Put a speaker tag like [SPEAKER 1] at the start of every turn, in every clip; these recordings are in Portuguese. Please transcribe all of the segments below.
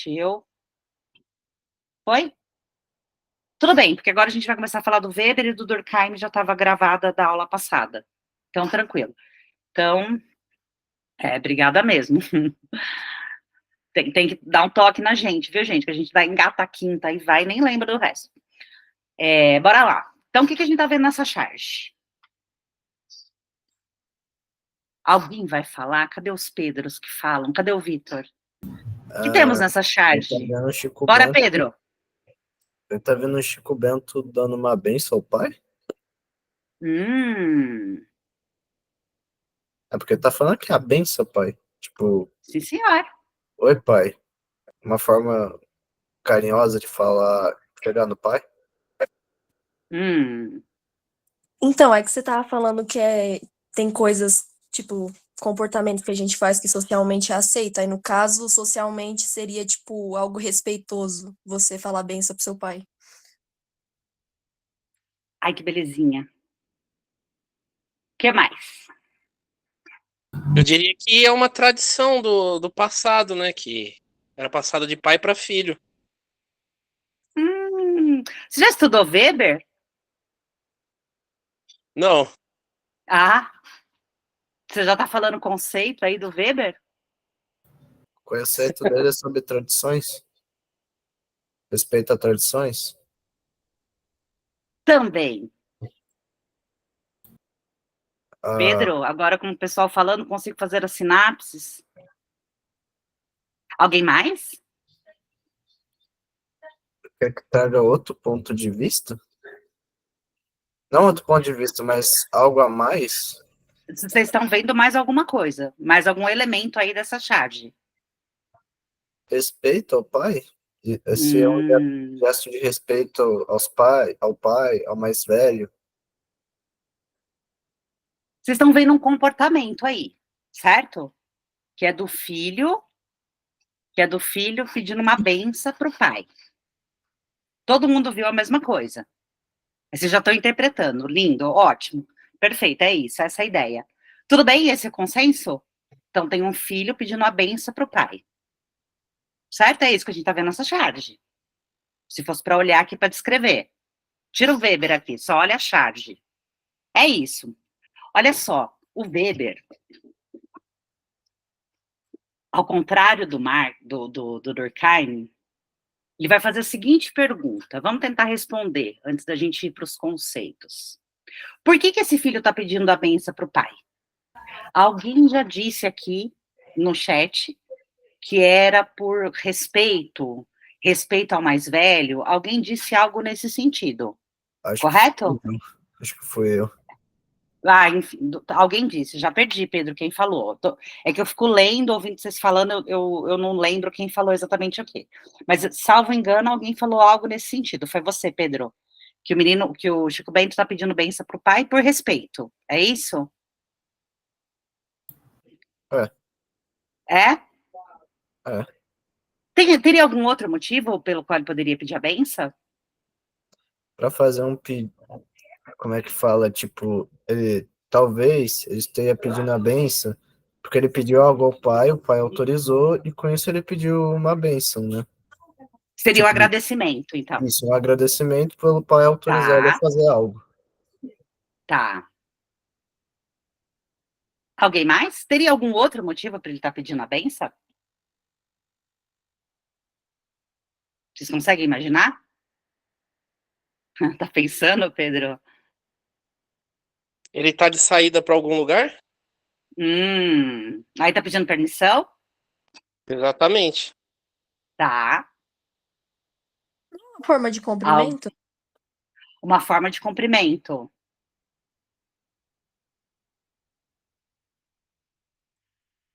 [SPEAKER 1] Eu. Foi? Tudo bem, porque agora a gente vai começar a falar do Weber e do Durkheim, já estava gravada da aula passada. Então, tranquilo. Então, obrigada mesmo. Tem que dar um toque na gente, viu, gente? Que a gente dá engata a quinta e vai, nem lembra do resto. Bora lá. Então, o que a gente tá vendo nessa charge? Alguém vai falar? Cadê os Pedros que falam? Cadê o Vitor? O que temos nessa charge? Bora, Pedro!
[SPEAKER 2] Ele tá vendo o Chico Bento dando uma benção ao pai? É porque ele tá falando que é a benção, pai. Tipo,
[SPEAKER 1] sim, senhor.
[SPEAKER 2] Oi, pai. Uma forma carinhosa de falar, chegar no pai.
[SPEAKER 3] Então, é que você tava falando que tem coisas, tipo, comportamento que a gente faz que socialmente é aceita. Aí, no caso, socialmente seria, tipo, algo respeitoso você falar benção pro seu pai.
[SPEAKER 1] Ai, que belezinha. O que mais?
[SPEAKER 4] Eu diria que é uma tradição do passado, né? Que era passado de pai para filho.
[SPEAKER 1] Você já estudou Weber?
[SPEAKER 4] Não.
[SPEAKER 1] Ah, você já tá falando o conceito aí do Weber?
[SPEAKER 2] O conceito dele é sobre tradições? Respeito a tradições?
[SPEAKER 1] Também. Pedro, agora com o pessoal falando, consigo fazer as sinapses. Alguém mais?
[SPEAKER 2] Quer que traga outro ponto de vista? Não outro ponto de vista, mas algo a mais?
[SPEAKER 1] Vocês estão vendo mais alguma coisa? Mais algum elemento aí dessa charge?
[SPEAKER 2] Respeito ao pai? Esse é um gesto de respeito ao pai, ao mais velho.
[SPEAKER 1] Vocês estão vendo um comportamento aí, certo? Que é do filho pedindo uma benção para o pai. Todo mundo viu a mesma coisa. Vocês já estão interpretando. Lindo, ótimo. Perfeito, é isso, essa é a ideia. Tudo bem esse é o consenso? Então, tem um filho pedindo a benção para o pai. Certo? É isso que a gente está vendo nessa charge. Se fosse para olhar aqui para descrever. Tira o Weber aqui, só olha a charge. É isso. Olha só, o Weber, ao contrário do Durkheim, ele vai fazer a seguinte pergunta. Vamos tentar responder antes da gente ir para os conceitos. Por que esse filho está pedindo a benção para o pai? Alguém já disse aqui no chat que era por respeito ao mais velho. Alguém disse algo nesse sentido, correto?
[SPEAKER 2] Acho que fui eu.
[SPEAKER 1] Enfim, alguém disse, já perdi, Pedro, quem falou. É que eu fico lendo, ouvindo vocês falando, eu não lembro quem falou exatamente o quê. Mas, salvo engano, alguém falou algo nesse sentido. Foi você, Pedro. Que o Chico Bento está pedindo benção para o pai por respeito. É isso? É? Teria algum outro motivo pelo qual ele poderia pedir a benção?
[SPEAKER 2] Para fazer um pedido, como é que fala? Tipo, talvez ele esteja pedindo a benção, porque ele pediu algo ao pai, o pai autorizou, e com isso ele pediu uma benção, né?
[SPEAKER 1] Seria um agradecimento, então.
[SPEAKER 2] Isso, um agradecimento pelo pai autorizar ele a fazer algo.
[SPEAKER 1] Tá. Alguém mais? Teria algum outro motivo para ele estar pedindo a benção? Vocês conseguem imaginar? Tá pensando, Pedro?
[SPEAKER 4] Ele tá de saída para algum lugar?
[SPEAKER 1] Aí tá pedindo permissão?
[SPEAKER 4] Exatamente.
[SPEAKER 1] Tá.
[SPEAKER 3] Uma forma de cumprimento?
[SPEAKER 1] Uma forma de cumprimento.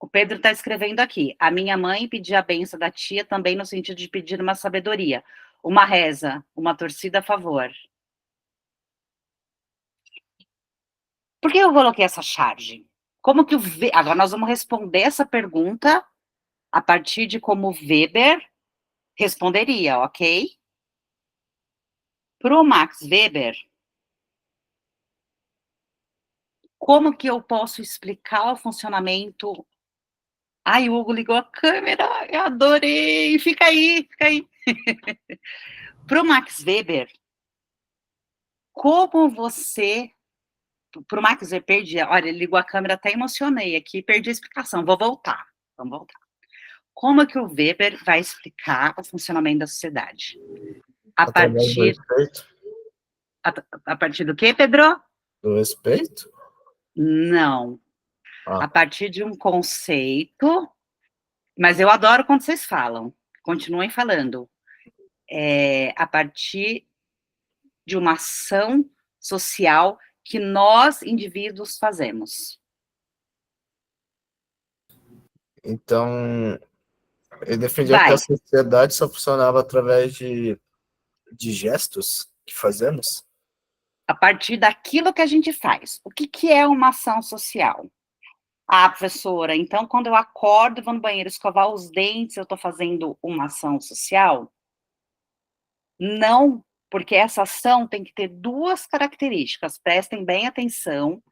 [SPEAKER 1] O Pedro está escrevendo aqui. A minha mãe pedia a benção da tia também no sentido de pedir uma sabedoria. Uma reza, uma torcida a favor. Por que eu coloquei essa charge? Como que agora nós vamos responder essa pergunta a partir de como Weber responderia, ok? Para o Max Weber, como que eu posso explicar o funcionamento Ai, o Hugo ligou a câmera, eu adorei. Fica aí, fica aí. Para o Max Weber, como você. Para o Max Weber, perdi. Olha, ele ligou a câmera, até emocionei aqui, perdi a explicação. Vou voltar. Vamos voltar. Como é que o Weber vai explicar o funcionamento da sociedade? A
[SPEAKER 2] Através do
[SPEAKER 1] partir.
[SPEAKER 2] respeito?
[SPEAKER 1] A partir do quê, Pedro?
[SPEAKER 2] Do respeito?
[SPEAKER 1] Não.
[SPEAKER 2] Ah.
[SPEAKER 1] A partir de um conceito. Mas eu adoro quando vocês falam. Continuem falando. A partir de uma ação social que nós, indivíduos, fazemos.
[SPEAKER 2] Então, ele defendia que
[SPEAKER 1] Vai.
[SPEAKER 2] a sociedade só funcionava através de gestos que fazemos?
[SPEAKER 1] A partir daquilo que a gente faz. O que é uma ação social? Ah, professora, então quando eu acordo e vou no banheiro escovar os dentes, eu estou fazendo uma ação social? Não, porque essa ação tem que ter duas características. Prestem bem atenção,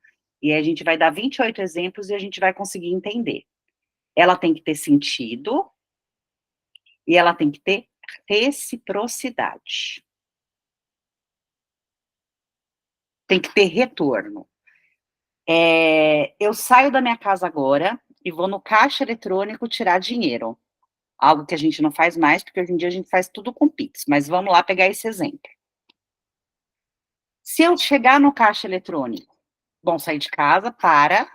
[SPEAKER 1] e a gente vai dar 28 exemplos e a gente vai conseguir entender. Ela tem que ter sentido e ela tem que ter reciprocidade. Tem que ter retorno. Eu saio da minha casa agora e vou no caixa eletrônico tirar dinheiro. Algo que a gente não faz mais, porque hoje em dia a gente faz tudo com Pix. Mas vamos lá pegar esse exemplo. Se eu chegar no caixa eletrônico, bom, sair de casa para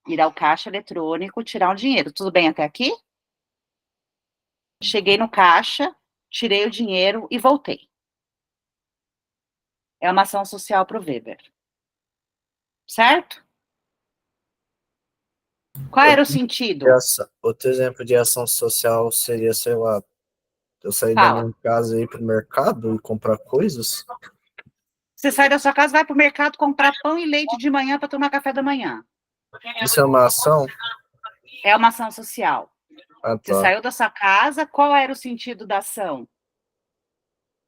[SPEAKER 1] ir ao caixa eletrônico, tirar o dinheiro. Tudo bem até aqui? Cheguei no caixa, tirei o dinheiro e voltei. É uma ação social para o Weber. Certo? Qual era o sentido?
[SPEAKER 2] Outro exemplo de ação social seria, sei lá, eu sair da
[SPEAKER 1] Fala.
[SPEAKER 2] minha casa e ir pro mercado e comprar coisas.
[SPEAKER 1] Você sai da sua casa, vai para o mercado comprar pão e leite de manhã para tomar café da manhã.
[SPEAKER 2] Isso é uma ação?
[SPEAKER 1] É uma ação social.
[SPEAKER 2] Ah,
[SPEAKER 1] Você
[SPEAKER 2] tá.
[SPEAKER 1] saiu da sua casa, qual era o sentido da ação?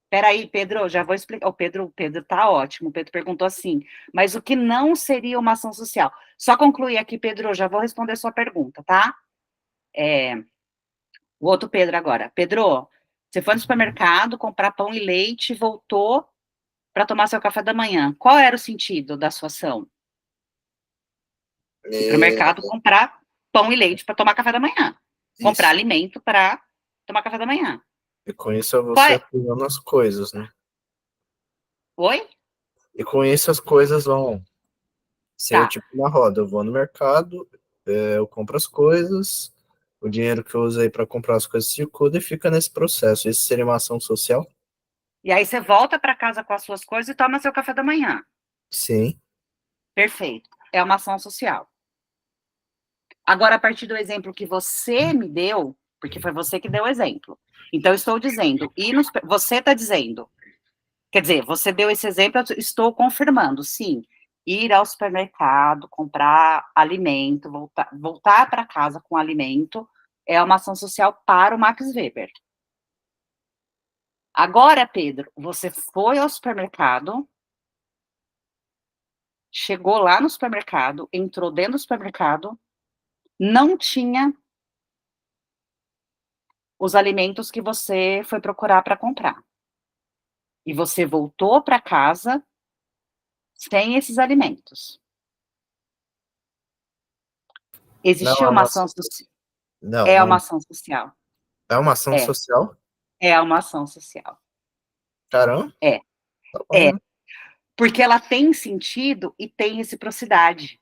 [SPEAKER 1] Peraí, Pedro, já vou explicar. O Pedro tá ótimo. O Pedro perguntou assim, mas o que não seria uma ação social? Só concluir aqui, Pedro, já vou responder sua pergunta, tá? O outro Pedro agora. Pedro, você foi no supermercado comprar pão e leite, voltou para tomar seu café da manhã. Qual era o sentido da sua ação? Ir para o mercado comprar pão e leite para tomar café da manhã. Comprar
[SPEAKER 2] Isso.
[SPEAKER 1] alimento para tomar café da manhã.
[SPEAKER 2] E com isso é
[SPEAKER 1] Qual
[SPEAKER 2] você
[SPEAKER 1] é?
[SPEAKER 2] apurando as coisas, né?
[SPEAKER 1] Oi?
[SPEAKER 2] E com isso as coisas vão ser
[SPEAKER 1] Tá.
[SPEAKER 2] tipo uma roda. Eu vou no mercado, eu compro as coisas, o dinheiro que eu usei para comprar as coisas circula e fica nesse processo. Isso seria uma ação social?
[SPEAKER 1] E aí você volta para casa com as suas coisas e toma seu café da manhã.
[SPEAKER 2] Sim.
[SPEAKER 1] Perfeito. É uma ação social. Agora, a partir do exemplo que você me deu, porque foi você que deu o exemplo. Então, eu estou dizendo, você está dizendo, quer dizer, você deu esse exemplo, eu estou confirmando, sim. Ir ao supermercado, comprar alimento, voltar para casa com alimento, é uma ação social para o Max Weber. Agora, Pedro, você foi ao supermercado, chegou lá no supermercado, entrou dentro do supermercado, não tinha os alimentos que você foi procurar para comprar. E você voltou para casa sem esses alimentos.
[SPEAKER 2] Não
[SPEAKER 1] Existiu
[SPEAKER 2] é
[SPEAKER 1] uma
[SPEAKER 2] uma.
[SPEAKER 1] ação social?
[SPEAKER 2] Não,
[SPEAKER 1] É uma
[SPEAKER 2] não.
[SPEAKER 1] ação social.
[SPEAKER 2] É uma ação
[SPEAKER 1] É,
[SPEAKER 2] social?
[SPEAKER 1] é uma ação social.
[SPEAKER 2] Caramba,
[SPEAKER 1] É,
[SPEAKER 2] tá bom, né?
[SPEAKER 1] porque ela tem sentido e tem reciprocidade.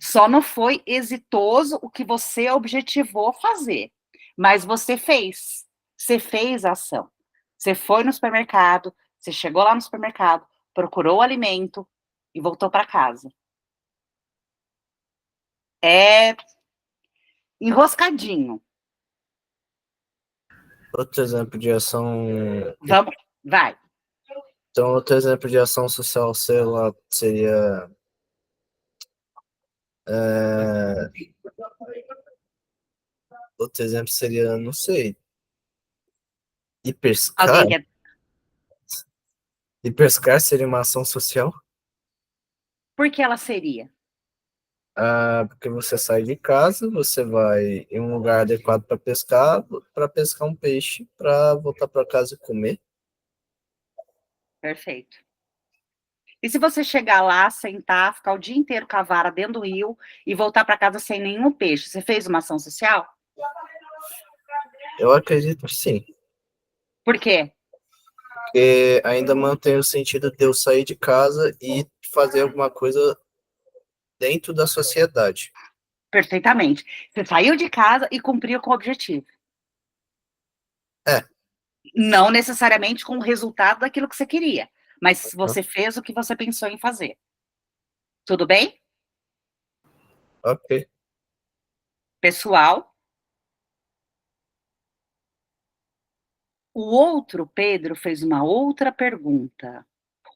[SPEAKER 1] Só não foi exitoso o que você objetivou fazer, mas você fez. Você fez a ação. Você foi no supermercado, você chegou lá no supermercado, procurou o alimento e voltou para casa. É enroscadinho.
[SPEAKER 2] Outro exemplo de ação.
[SPEAKER 1] Vamos, vai.
[SPEAKER 2] Então, outro exemplo de ação social, sei lá, seria. é, Outro exemplo seria, não sei. Ir pescar?
[SPEAKER 1] Alguém quer?
[SPEAKER 2] Ir pescar seria uma ação social?
[SPEAKER 1] Por que ela seria?
[SPEAKER 2] Porque você sai de casa, você vai em um lugar adequado para pescar um peixe, para voltar para casa e comer.
[SPEAKER 1] Perfeito. E se você chegar lá, sentar, ficar o dia inteiro com a vara dentro do rio e voltar para casa sem nenhum peixe, você fez uma ação social?
[SPEAKER 2] Eu acredito que sim,
[SPEAKER 1] Por quê?
[SPEAKER 2] porque ainda mantém o sentido de eu sair de casa e fazer alguma coisa dentro da sociedade.
[SPEAKER 1] Perfeitamente. Você saiu de casa e cumpriu com o objetivo.
[SPEAKER 2] É.
[SPEAKER 1] Não necessariamente com o resultado daquilo que você queria, mas você fez o que você pensou em fazer. Tudo bem?
[SPEAKER 2] Ok.
[SPEAKER 1] Pessoal? O outro Pedro fez uma outra pergunta.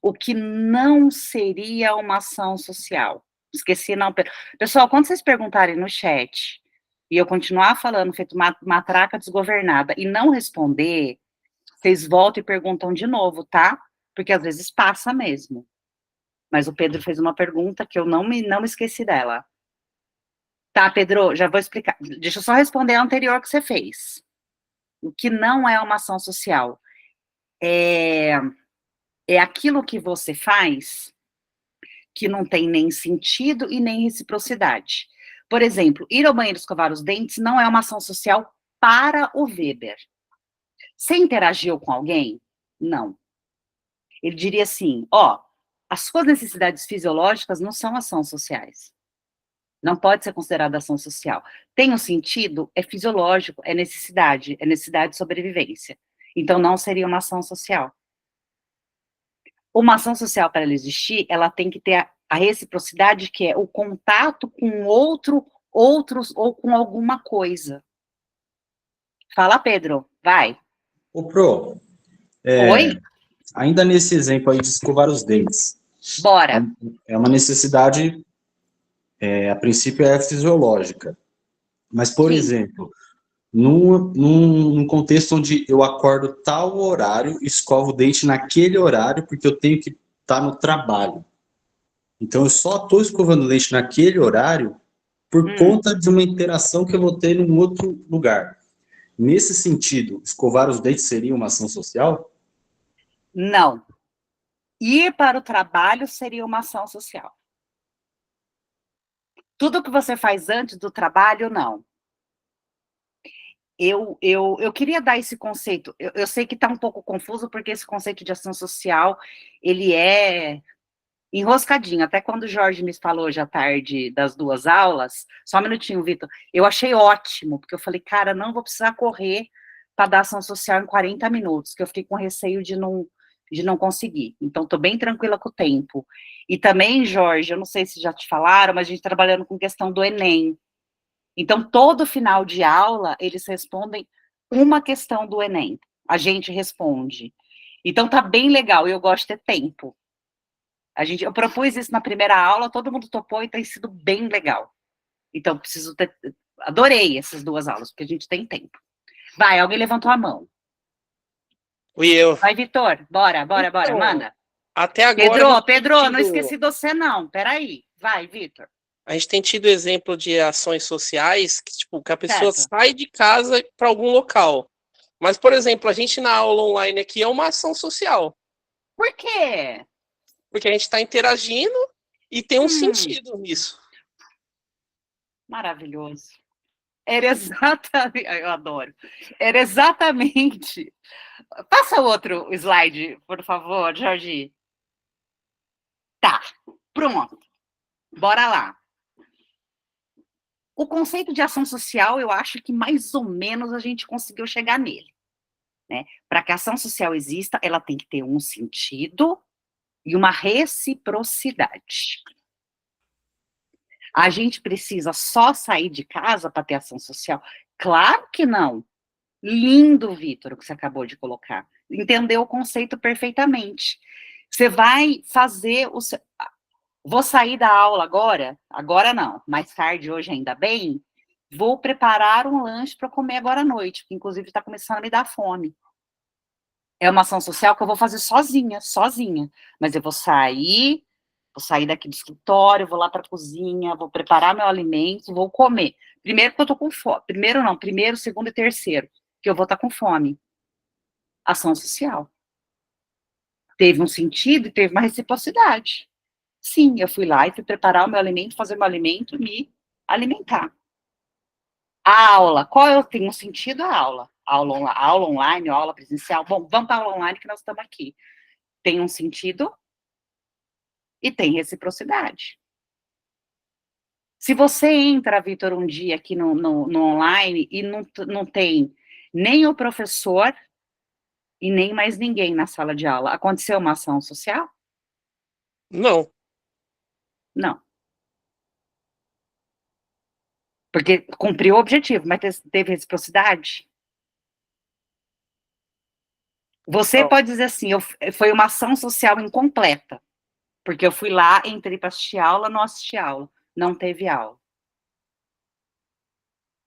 [SPEAKER 1] O que não seria uma ação social? Esqueci, não. Pessoal, quando vocês perguntarem no chat e eu continuar falando, feito uma matraca desgovernada, e não responder, vocês voltam e perguntam de novo, tá? Porque às vezes passa mesmo. Mas o Pedro fez uma pergunta que eu não me esqueci dela. Tá, Pedro, já vou explicar. Deixa eu só responder a anterior que você fez. O que não é uma ação social? É aquilo que você faz que não tem nem sentido e nem reciprocidade. Por exemplo, ir ao banheiro escovar os dentes não é uma ação social para o Weber. Você interagiu com alguém? Não. Ele diria assim, ó, as suas necessidades fisiológicas não são ação sociais. Não pode ser considerada ação social. Tem um sentido, é fisiológico, é necessidade de sobrevivência. Então não seria uma ação social. Uma ação social, para ela existir, ela tem que ter a reciprocidade, que é o contato com outros ou com alguma coisa. Fala, Pedro, vai.
[SPEAKER 5] Ô, Pro,
[SPEAKER 1] Oi?
[SPEAKER 5] ainda nesse exemplo aí de escovar os dentes,
[SPEAKER 1] Bora.
[SPEAKER 5] é uma necessidade, a princípio é fisiológica, mas, por
[SPEAKER 1] Sim.
[SPEAKER 5] exemplo, num contexto onde eu acordo tal horário, escovo o dente naquele horário, porque eu tenho que estar no trabalho. Então, eu só estou escovando o dente naquele horário por conta de uma interação que eu vou ter num outro lugar. Nesse sentido, escovar os dentes seria uma ação social?
[SPEAKER 1] Não. Ir para o trabalho seria uma ação social. Tudo que você faz antes do trabalho, não. Eu queria dar esse conceito. Eu sei que está um pouco confuso, porque esse conceito de ação social, ele é enroscadinho. Até quando o Jorge me falou hoje à tarde das 2 aulas, só um minutinho, Vitor, eu achei ótimo, porque eu falei, cara, não vou precisar correr para dar ação social em 40 minutos, que eu fiquei com receio de não conseguir. Então, estou bem tranquila com o tempo. E também, Jorge, eu não sei se já te falaram, mas a gente trabalhando com questão do Enem. Então, todo final de aula, eles respondem uma questão do Enem. A gente responde. Então, tá bem legal, e eu gosto de ter tempo. Eu propus isso na primeira aula, todo mundo topou e tem sido bem legal. Então, adorei essas 2 aulas, porque a gente tem tempo. Vai, alguém levantou a mão.
[SPEAKER 4] Fui eu.
[SPEAKER 1] Vai, Vitor, bora,
[SPEAKER 4] Então,
[SPEAKER 1] manda.
[SPEAKER 4] Até agora.
[SPEAKER 1] Pedro, não esqueci de você não, peraí. Vai, Vitor.
[SPEAKER 4] A gente tem tido exemplo de ações sociais que a pessoa
[SPEAKER 1] Certo.
[SPEAKER 4] sai de casa para algum local. Mas, por exemplo, a gente na aula online aqui é uma ação social.
[SPEAKER 1] Por quê?
[SPEAKER 4] Porque a gente está interagindo e tem um sentido nisso.
[SPEAKER 1] Maravilhoso. Era exatamente, eu adoro. Era exatamente. Passa o outro slide, por favor, Jorge. Tá, pronto. Bora lá. O conceito de ação social, eu acho que mais ou menos a gente conseguiu chegar nele, né? Para que a ação social exista, ela tem que ter um sentido e uma reciprocidade. A gente precisa só sair de casa para ter ação social? Claro que não. Lindo, Vitor, o que você acabou de colocar. Entendeu o conceito perfeitamente. Você vai fazer o seu... Vou sair da aula agora não, mais tarde, hoje ainda bem, vou preparar um lanche para comer agora à noite, que inclusive está começando a me dar fome. É uma ação social que eu vou fazer sozinha, mas eu vou sair, Vou sair daqui do escritório, vou lá para a cozinha, vou preparar meu alimento, vou comer. Primeiro que eu tô com fome. Primeiro não, primeiro, segundo e terceiro, que eu vou estar com fome. Ação social. Teve um sentido e teve uma reciprocidade. Sim, eu fui lá e fui preparar o meu alimento, fazer meu alimento, me alimentar. A aula, tem um sentido a aula? Aula online, aula presencial. Bom, vamos para a aula online que nós estamos aqui. Tem um sentido e tem reciprocidade. Se você entra, Vitor, um dia aqui no online e não tem nem o professor e nem mais ninguém na sala de aula, aconteceu uma ação social?
[SPEAKER 4] Não.
[SPEAKER 1] Não. Porque cumpriu o objetivo, mas teve reciprocidade? Você
[SPEAKER 4] Não.
[SPEAKER 1] pode dizer assim, foi uma ação social incompleta, porque eu fui lá, entrei para assistir aula, não assisti aula, não teve aula.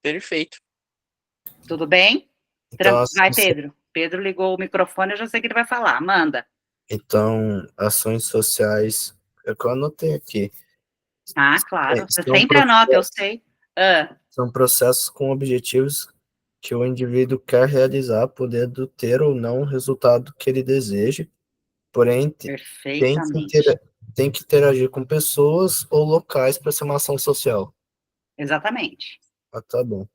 [SPEAKER 4] Perfeito.
[SPEAKER 1] Tudo bem?
[SPEAKER 2] Então,
[SPEAKER 1] Vai, Pedro. Pedro ligou o microfone, eu já sei que ele vai falar. Manda.
[SPEAKER 2] ações sociais, é o que eu anotei aqui.
[SPEAKER 1] Ah, claro. Você
[SPEAKER 2] São
[SPEAKER 1] sempre anota, eu sei.
[SPEAKER 2] São processos com objetivos que o indivíduo quer realizar, podendo ter ou não o resultado que ele deseja, porém
[SPEAKER 1] Perfeitamente.
[SPEAKER 2] tem que interagir com pessoas ou locais para ser uma ação social.
[SPEAKER 1] Exatamente.
[SPEAKER 2] Ah, tá bom.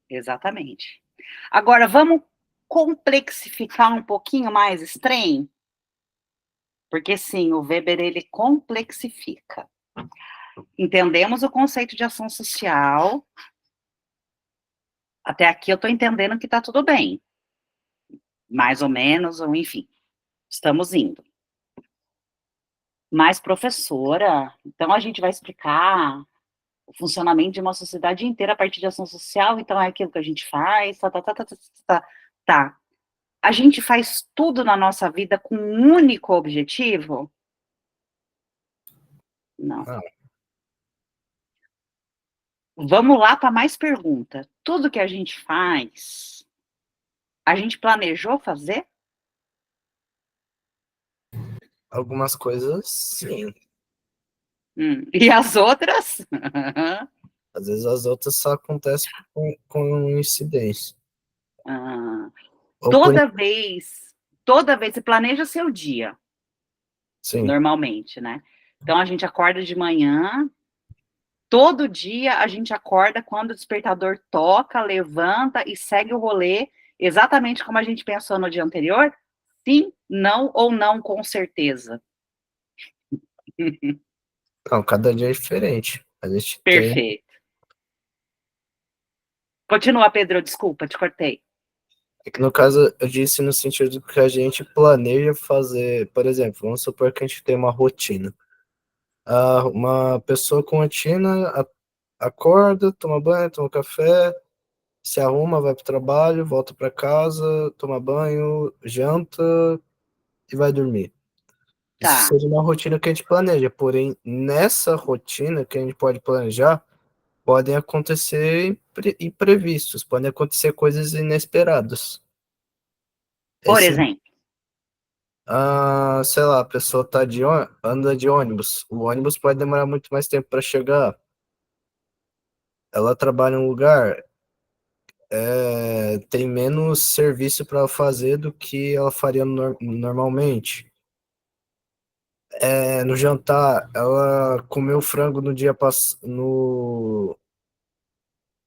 [SPEAKER 1] Exatamente. Agora, vamos complexificar um pouquinho mais esse trem? Porque, sim, o Weber, ele complexifica. Entendemos o conceito de ação social. Até aqui eu estou entendendo que está tudo bem. Mais ou menos, ou enfim, estamos indo. Mas, professora, então a gente vai explicar o funcionamento de uma sociedade inteira a partir de ação social, então é aquilo que a gente faz, tá. A gente faz tudo na nossa vida com um único objetivo? Não.
[SPEAKER 2] Não.
[SPEAKER 1] Vamos lá para mais pergunta. Tudo que a gente faz, a gente planejou fazer?
[SPEAKER 2] Algumas coisas, sim.
[SPEAKER 1] E as outras?
[SPEAKER 2] Às vezes as outras só acontecem com coincidência. Ou por...
[SPEAKER 1] Toda vez, você planeja seu dia,
[SPEAKER 2] Sim.
[SPEAKER 1] normalmente, né? Então, a gente acorda de manhã, todo dia a gente acorda quando o despertador toca, levanta e segue o rolê, exatamente como a gente pensou no dia anterior? Sim, não ou não, com certeza.
[SPEAKER 2] Não, cada dia é diferente. A gente tem...
[SPEAKER 1] Perfeito. Continua, Pedro, desculpa, te cortei.
[SPEAKER 2] É que no caso, eu disse no sentido que a gente planeja fazer, por exemplo, vamos supor que a gente tem uma rotina. Uma pessoa com rotina acorda, toma banho, toma café, se arruma, vai para o trabalho, volta para casa, toma banho, janta e vai dormir. Isso
[SPEAKER 1] Tá.
[SPEAKER 2] seria uma rotina que a gente planeja, porém, nessa rotina que a gente pode planejar, podem acontecer imprevistos, podem acontecer coisas inesperadas.
[SPEAKER 1] Por exemplo.
[SPEAKER 2] Sei lá, a pessoa anda de ônibus. O ônibus pode demorar muito mais tempo para chegar. Ela trabalha em um lugar, tem menos serviço para fazer do que ela faria normalmente. No jantar, ela comeu frango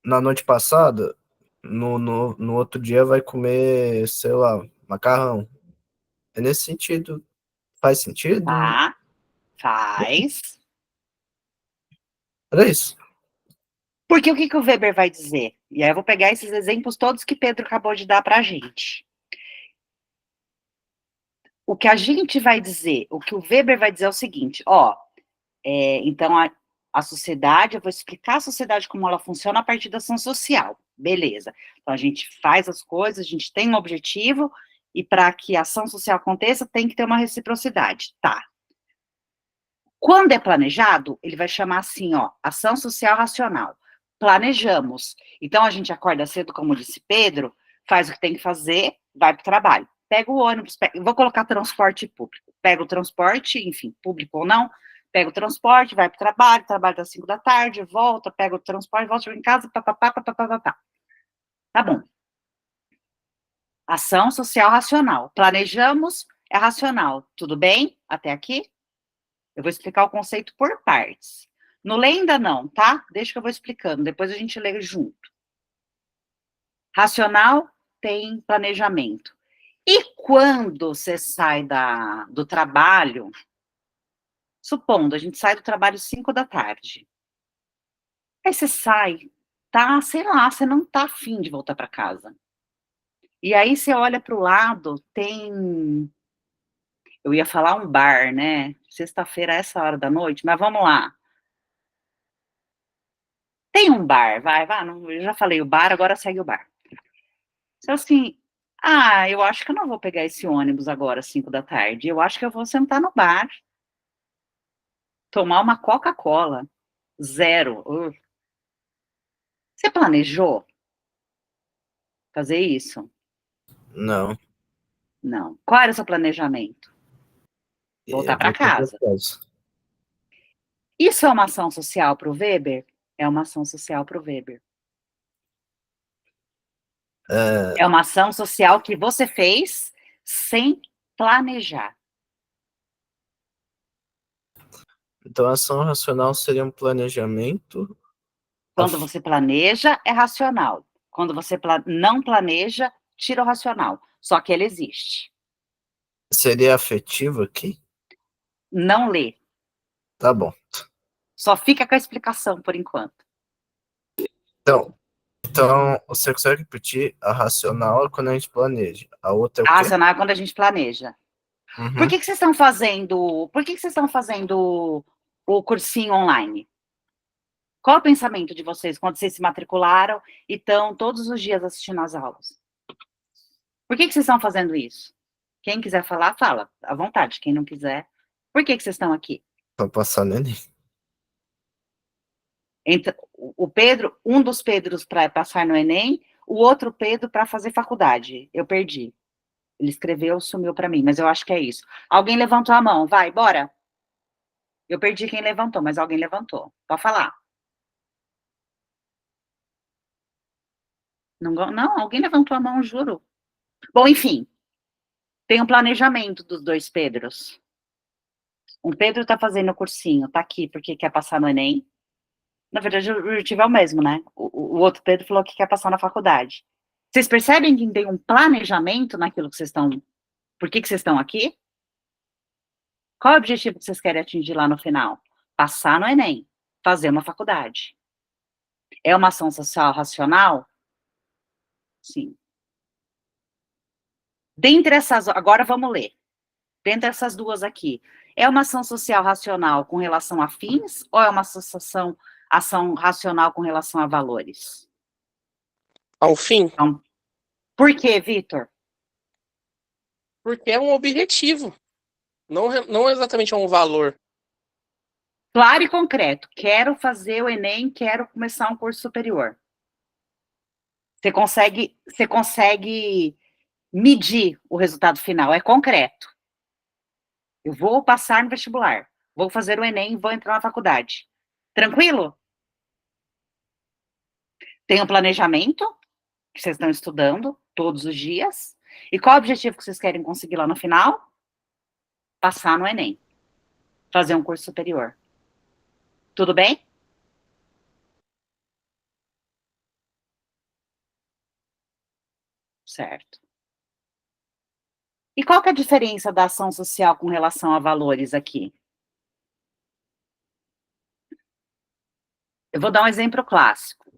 [SPEAKER 2] na noite passada, no outro dia vai comer, sei lá, macarrão. É nesse sentido. Faz sentido?
[SPEAKER 1] Tá. Faz.
[SPEAKER 2] Era isso.
[SPEAKER 1] Porque o que o Weber vai dizer? E aí eu vou pegar esses exemplos todos que Pedro acabou de dar para a gente. O que a gente vai dizer, o que o Weber vai dizer é o seguinte, então a sociedade, eu vou explicar a sociedade como ela funciona a partir da ação social, beleza. Então a gente faz as coisas, a gente tem um objetivo, e para que a ação social aconteça, tem que ter uma reciprocidade, tá. Quando é planejado, ele vai chamar assim, ação social racional. Planejamos. Então, a gente acorda cedo, como disse Pedro, faz o que tem que fazer, vai para o trabalho. Pega o ônibus, vou colocar transporte público. Pega o transporte, enfim, público ou não, Pega o transporte, vai para o trabalho, trabalha das 5 da tarde, volta, pega o transporte, volta, chega em casa, papapá, papapá, papapá. Tá bom. Ação social racional. Planejamos, é racional. Tudo bem? Até aqui? Eu vou explicar o conceito por partes. Não lê ainda não, tá? Deixa que eu vou explicando, depois a gente lê junto. Racional tem planejamento. E quando você sai do trabalho, supondo, a gente sai do trabalho 5 da tarde. Aí você sai, tá, sei lá, você não tá afim de voltar para casa. E aí você olha para o lado, tem... Eu ia falar um bar, né? Sexta-feira, essa hora da noite, mas vamos lá. Tem um bar, vai, não, eu já falei o bar, agora segue o bar. Então, assim, eu acho que eu não vou pegar esse ônibus agora, 5 da tarde. Eu acho que eu vou sentar no bar, tomar uma Coca-Cola, 0. Você planejou fazer isso?
[SPEAKER 2] Não.
[SPEAKER 1] Não. Qual era o seu planejamento? Voltar para casa. Isso é uma ação social para o Weber? É uma ação social para o Weber. É uma ação social que você fez sem planejar.
[SPEAKER 2] Então, a ação racional seria um planejamento.
[SPEAKER 1] Quando você planeja, é racional. Quando você não planeja, tira o racional. Só que ele existe.
[SPEAKER 2] Seria afetivo aqui?
[SPEAKER 1] Não lê.
[SPEAKER 2] Tá bom.
[SPEAKER 1] Só fica com a explicação por enquanto.
[SPEAKER 2] Então, você consegue repetir? A racional é quando a gente planeja. A outra é o
[SPEAKER 1] A
[SPEAKER 2] quê?
[SPEAKER 1] racional é quando a gente planeja.
[SPEAKER 2] Uhum.
[SPEAKER 1] Por que vocês estão fazendo? Por que vocês estão fazendo o cursinho online? Qual é o pensamento de vocês quando vocês se matricularam e estão todos os dias assistindo às aulas? Por que vocês estão fazendo isso? Quem quiser falar, fala, à vontade. Quem não quiser, por que vocês estão aqui?
[SPEAKER 2] Pra passar no Enem.
[SPEAKER 1] Então, o Pedro, um dos Pedros para passar no Enem, o outro Pedro para fazer faculdade. Eu perdi. Ele escreveu, sumiu para mim, mas eu acho que é isso. Alguém levantou a mão, vai, bora. Eu perdi quem levantou, mas alguém levantou. Pode falar. Não, alguém levantou a mão, juro. Bom, enfim, tem um planejamento dos dois Pedros. Um Pedro está fazendo o cursinho, tá aqui porque quer passar no Enem. Na verdade, o objetivo é o mesmo, né? O outro Pedro falou que quer passar na faculdade. Vocês percebem que tem um planejamento naquilo que vocês estão... Por que vocês estão aqui? Qual é o objetivo que vocês querem atingir lá no final? Passar no Enem, fazer uma faculdade. É uma ação social racional? Sim. Dentre essas... Agora vamos ler. Dentre essas duas aqui, é uma ação social racional com relação a fins ou é uma ação racional com relação a valores?
[SPEAKER 4] Ao fim,
[SPEAKER 1] Então, por quê, Vitor?
[SPEAKER 4] porque é um objetivo, não exatamente é um valor.
[SPEAKER 1] Claro e concreto. Quero fazer o Enem, quero começar um curso superior. Você consegue medir o resultado final, é concreto. Eu vou passar no vestibular, vou fazer o Enem, vou entrar na faculdade. Tranquilo? Tem um planejamento, que vocês estão estudando todos os dias. E qual o objetivo que vocês querem conseguir lá no final? Passar no Enem. Fazer um curso superior. Tudo bem? Certo. E qual que é a diferença da ação social com relação a valores aqui? Eu vou dar um exemplo clássico.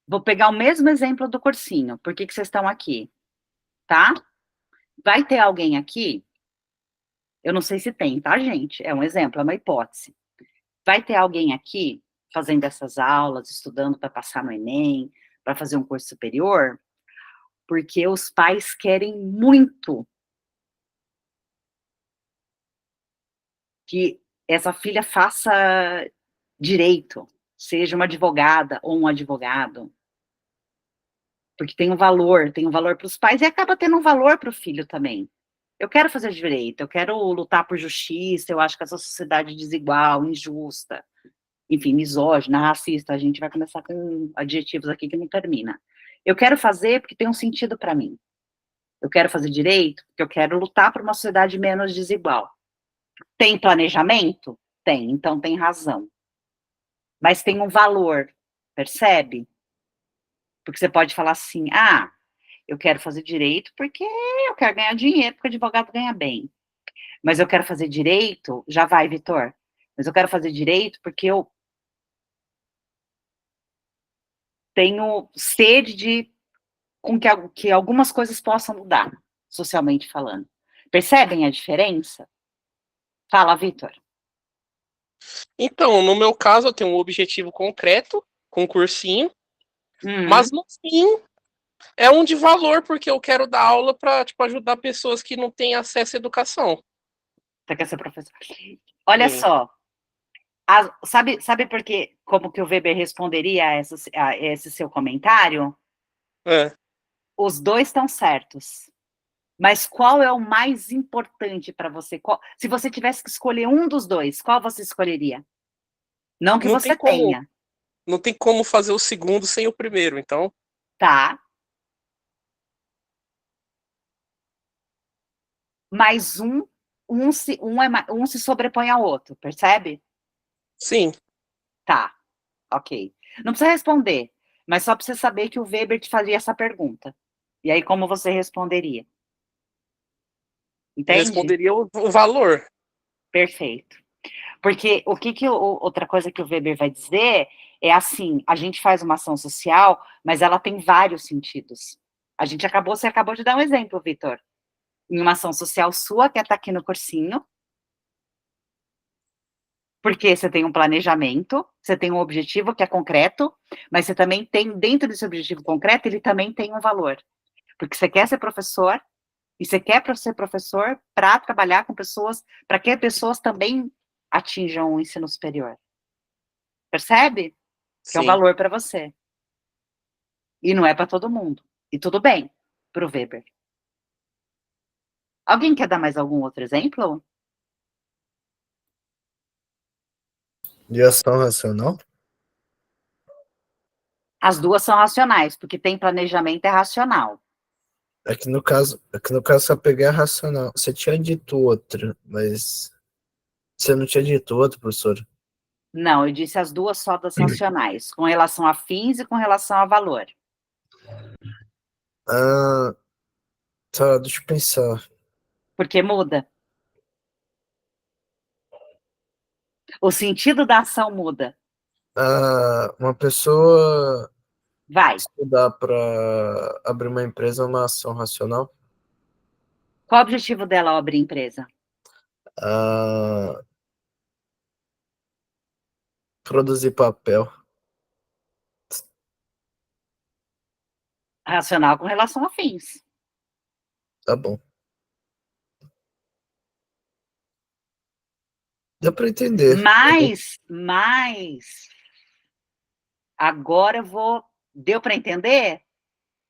[SPEAKER 1] Vou pegar o mesmo exemplo do cursinho. Por que vocês estão aqui? Tá? Vai ter alguém aqui, eu não sei se tem, tá, gente? É um exemplo, é uma hipótese. Vai ter alguém aqui fazendo essas aulas, estudando para passar no Enem, para fazer um curso superior, porque os pais querem muito que essa filha faça direito, seja uma advogada ou um advogado, porque tem um valor para os pais e acaba tendo um valor para o filho também. Eu quero fazer direito, eu quero lutar por justiça, eu acho que essa sociedade é desigual, injusta, enfim, misógina, racista, a gente vai começar com adjetivos aqui que não termina. Eu quero fazer porque tem um sentido para mim. Eu quero fazer direito porque eu quero lutar por uma sociedade menos desigual. Tem planejamento? Tem, então tem razão. Mas tem um valor, percebe? Porque você pode falar assim, eu quero fazer direito porque eu quero ganhar dinheiro, porque advogado ganha bem. Mas eu quero fazer direito, já vai, Vitor. Mas eu quero fazer direito porque eu tenho sede de que algumas coisas possam mudar, socialmente falando. Percebem a diferença? Fala, Vitor.
[SPEAKER 4] Então, no meu caso, eu tenho um objetivo concreto, com um cursinho, mas no fim é um de valor, porque eu quero dar aula para tipo, ajudar pessoas que não têm acesso à educação.
[SPEAKER 1] Você quer ser professor? Olha
[SPEAKER 4] Sim.
[SPEAKER 1] só, sabe por que, como que o Weber responderia a esse seu comentário?
[SPEAKER 4] É.
[SPEAKER 1] Os dois estão certos. Mas qual é o mais importante para você? Se você tivesse que escolher um dos dois, qual você escolheria? Não que
[SPEAKER 4] Não
[SPEAKER 1] você
[SPEAKER 4] tem como,
[SPEAKER 1] tenha,
[SPEAKER 4] não tem como fazer o segundo sem o primeiro, então.
[SPEAKER 1] tá? Mas um se sobrepõe ao outro, percebe?
[SPEAKER 4] Sim.
[SPEAKER 1] Tá, ok. Não precisa responder, mas só para você saber que o Weber te fazia essa pergunta. E aí, como você responderia?
[SPEAKER 4] Eu
[SPEAKER 1] Entende?
[SPEAKER 4] responderia o valor.
[SPEAKER 1] Perfeito. Porque outra coisa que o Weber vai dizer é assim, a gente faz uma ação social, mas ela tem vários sentidos. Você acabou de dar um exemplo, Vitor. Em uma ação social sua, que é estar aqui no cursinho, porque você tem um planejamento, você tem um objetivo que é concreto, mas você também tem, dentro desse objetivo concreto, ele também tem um valor. Porque você quer ser professor, e você quer ser professor para trabalhar com pessoas, para que pessoas também atinjam o ensino superior. Percebe? Que é um
[SPEAKER 4] Sim.
[SPEAKER 1] valor para você. E não é para todo mundo. E tudo bem, para o Weber. Alguém quer dar mais algum outro exemplo?
[SPEAKER 2] De ação racional?
[SPEAKER 1] As duas são racionais, porque tem planejamento é racional.
[SPEAKER 2] É que no caso só peguei a racional. Você tinha dito outra, mas você não tinha dito outra, professor?
[SPEAKER 1] Não, eu disse as duas só das racionais, com relação a fins e com relação a valor.
[SPEAKER 2] Ah, tá, deixa eu pensar.
[SPEAKER 1] Porque muda. O sentido da ação muda.
[SPEAKER 2] Uma pessoa
[SPEAKER 1] Vai.
[SPEAKER 2] estudar para abrir uma empresa é uma ação racional?
[SPEAKER 1] Qual o objetivo dela ao abrir empresa?
[SPEAKER 2] Ah, produzir papel.
[SPEAKER 1] Racional com relação a fins.
[SPEAKER 2] Tá bom. Dá para entender.
[SPEAKER 1] Mas, agora eu vou. Deu para entender?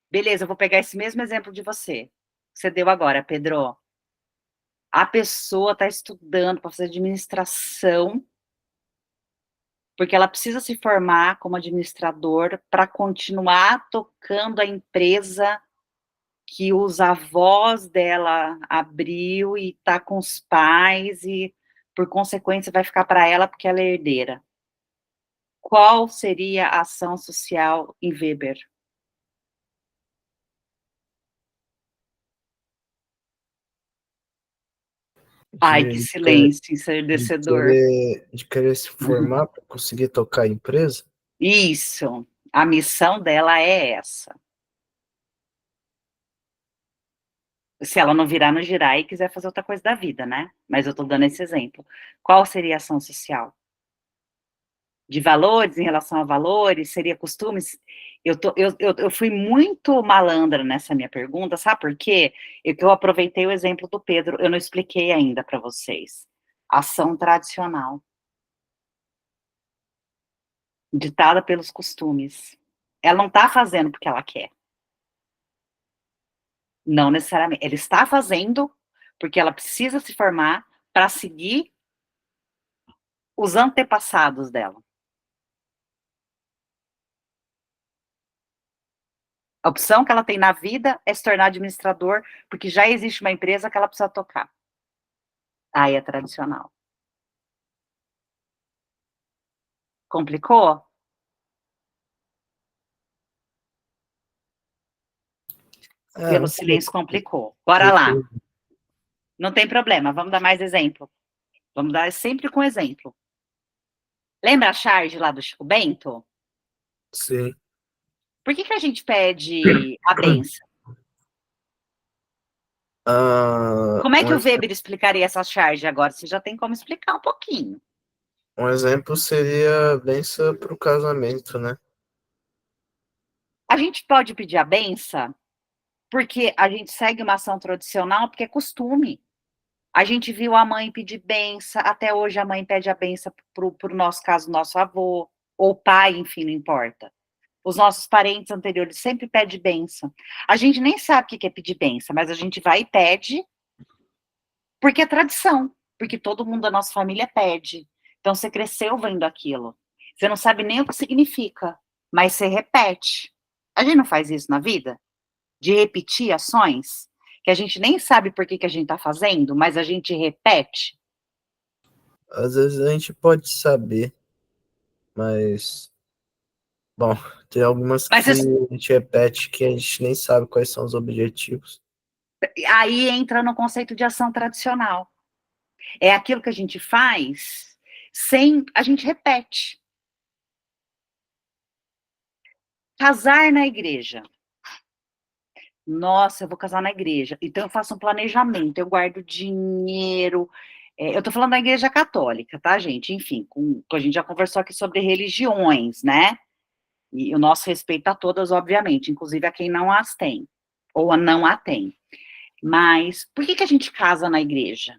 [SPEAKER 1] Beleza, eu vou pegar esse mesmo exemplo de você. Que você deu agora, Pedro. A pessoa está estudando para fazer administração, porque ela precisa se formar como administrador para continuar tocando a empresa que os avós dela abriu e está com os pais e, por consequência, vai ficar para ela porque ela é herdeira. Qual seria a ação social em Weber? Ai, que
[SPEAKER 2] De
[SPEAKER 1] silêncio
[SPEAKER 2] de
[SPEAKER 1] ensurdecedor.
[SPEAKER 2] querer se formar para conseguir tocar a empresa?
[SPEAKER 1] Isso, a missão dela é essa. Se ela não virar no girar e quiser fazer outra coisa da vida, né? Mas eu estou dando esse exemplo. Qual seria a ação social? De valores, em relação a valores, seria costumes? Eu fui muito malandra nessa minha pergunta, sabe por quê? Eu aproveitei o exemplo do Pedro, eu não expliquei ainda para vocês. Ação tradicional, ditada pelos costumes. Ela não está fazendo porque ela quer. Não necessariamente. Ela está fazendo porque ela precisa se formar para seguir os antepassados dela. A opção que ela tem na vida é se tornar administrador, porque já existe uma empresa que ela precisa tocar. Aí é tradicional. Complicou? Pelo silêncio complicou. Bora lá. Não tem problema, vamos dar mais exemplo. Vamos dar sempre com exemplo. Lembra a charge lá do Chico Bento?
[SPEAKER 2] Sim.
[SPEAKER 1] Por que a gente pede a benção? Como é que o Weber explicaria essa charge agora? Você já tem como explicar um pouquinho.
[SPEAKER 2] Um exemplo seria benção para o casamento, né?
[SPEAKER 1] A gente pode pedir a benção porque a gente segue uma ação tradicional, porque é costume. A gente viu a mãe pedir benção, até hoje a mãe pede a benção para o nosso caso, nosso avô, ou pai, enfim, não importa. Os nossos parentes anteriores sempre pedem benção. A gente nem sabe o que é pedir benção, mas a gente vai e pede, porque é tradição, porque todo mundo da nossa família pede. Então você cresceu vendo aquilo. Você não sabe nem o que significa, mas você repete. A gente não faz isso na vida? De repetir ações que a gente nem sabe por que a gente está fazendo, mas a gente repete.
[SPEAKER 2] Às vezes a gente pode saber, mas... Bom, tem algumas que a gente repete que a gente nem sabe quais são os objetivos.
[SPEAKER 1] Aí entra no conceito de ação tradicional. É aquilo que a gente faz sem... A gente repete. Casar na igreja. Nossa, eu vou casar na igreja. Então eu faço um planejamento, eu guardo dinheiro. Eu tô falando da igreja católica, tá, gente? Enfim, a gente já conversou aqui sobre religiões, né? E o nosso respeito a todas, obviamente, inclusive a quem não as tem, ou a não a tem. Mas por que a gente casa na igreja?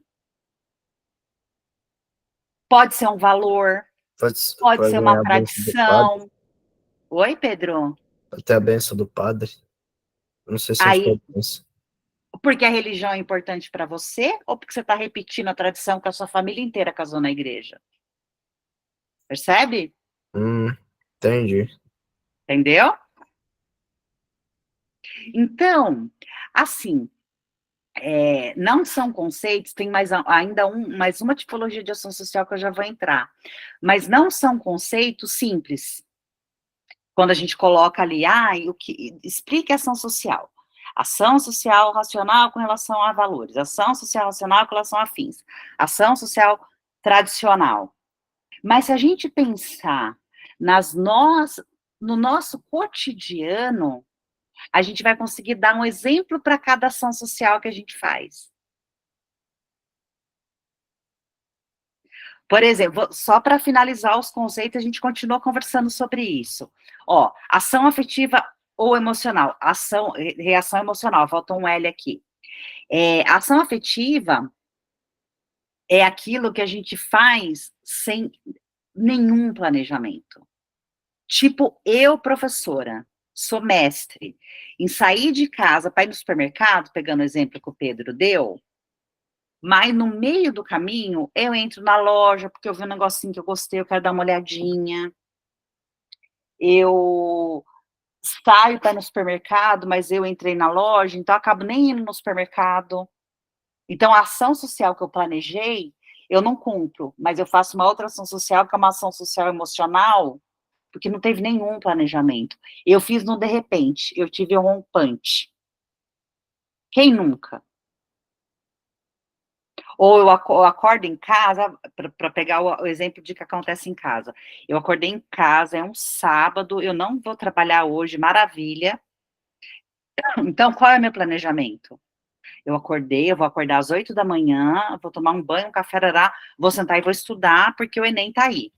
[SPEAKER 1] Pode ser um valor, pode ser uma tradição. Oi, Pedro?
[SPEAKER 2] Até a benção do padre. Não sei se a gente pode pensar.
[SPEAKER 1] Porque a religião é importante para você, ou porque você está repetindo a tradição que a sua família inteira casou na igreja? Percebe?
[SPEAKER 2] Entendi.
[SPEAKER 1] Entendeu? Então, assim, não são conceitos, tem ainda mais uma tipologia de ação social que eu já vou entrar, mas não são conceitos simples. Quando a gente coloca ali, explique a ação social. Ação social racional com relação a valores, ação social racional com relação a fins, ação social tradicional. Mas se a gente pensar no nosso cotidiano, a gente vai conseguir dar um exemplo para cada ação social que a gente faz. Por exemplo, só para finalizar os conceitos, a gente continua conversando sobre isso. Ó, ação afetiva ou emocional, reação emocional, faltou um L aqui. Ação afetiva é aquilo que a gente faz sem nenhum planejamento. Tipo, eu, professora, sou mestre em sair de casa para ir no supermercado, pegando o exemplo que o Pedro deu, mas no meio do caminho eu entro na loja porque eu vi um negocinho que eu gostei, eu quero dar uma olhadinha. Eu saio para ir no supermercado, mas eu entrei na loja, então eu acabo nem indo no supermercado. Então a ação social que eu planejei, eu não cumpro, mas eu faço uma outra ação social, que é uma ação social emocional, porque não teve nenhum planejamento. Eu fiz no de repente, eu tive um rompante. Quem nunca? Ou eu acordo em casa, para pegar o exemplo de que acontece em casa. Eu acordei em casa, é um sábado, eu não vou trabalhar hoje, maravilha. Então, qual é o meu planejamento? Eu vou acordar às 8 da manhã, vou tomar um banho, um café, vou sentar e vou estudar, porque o Enem tá aí.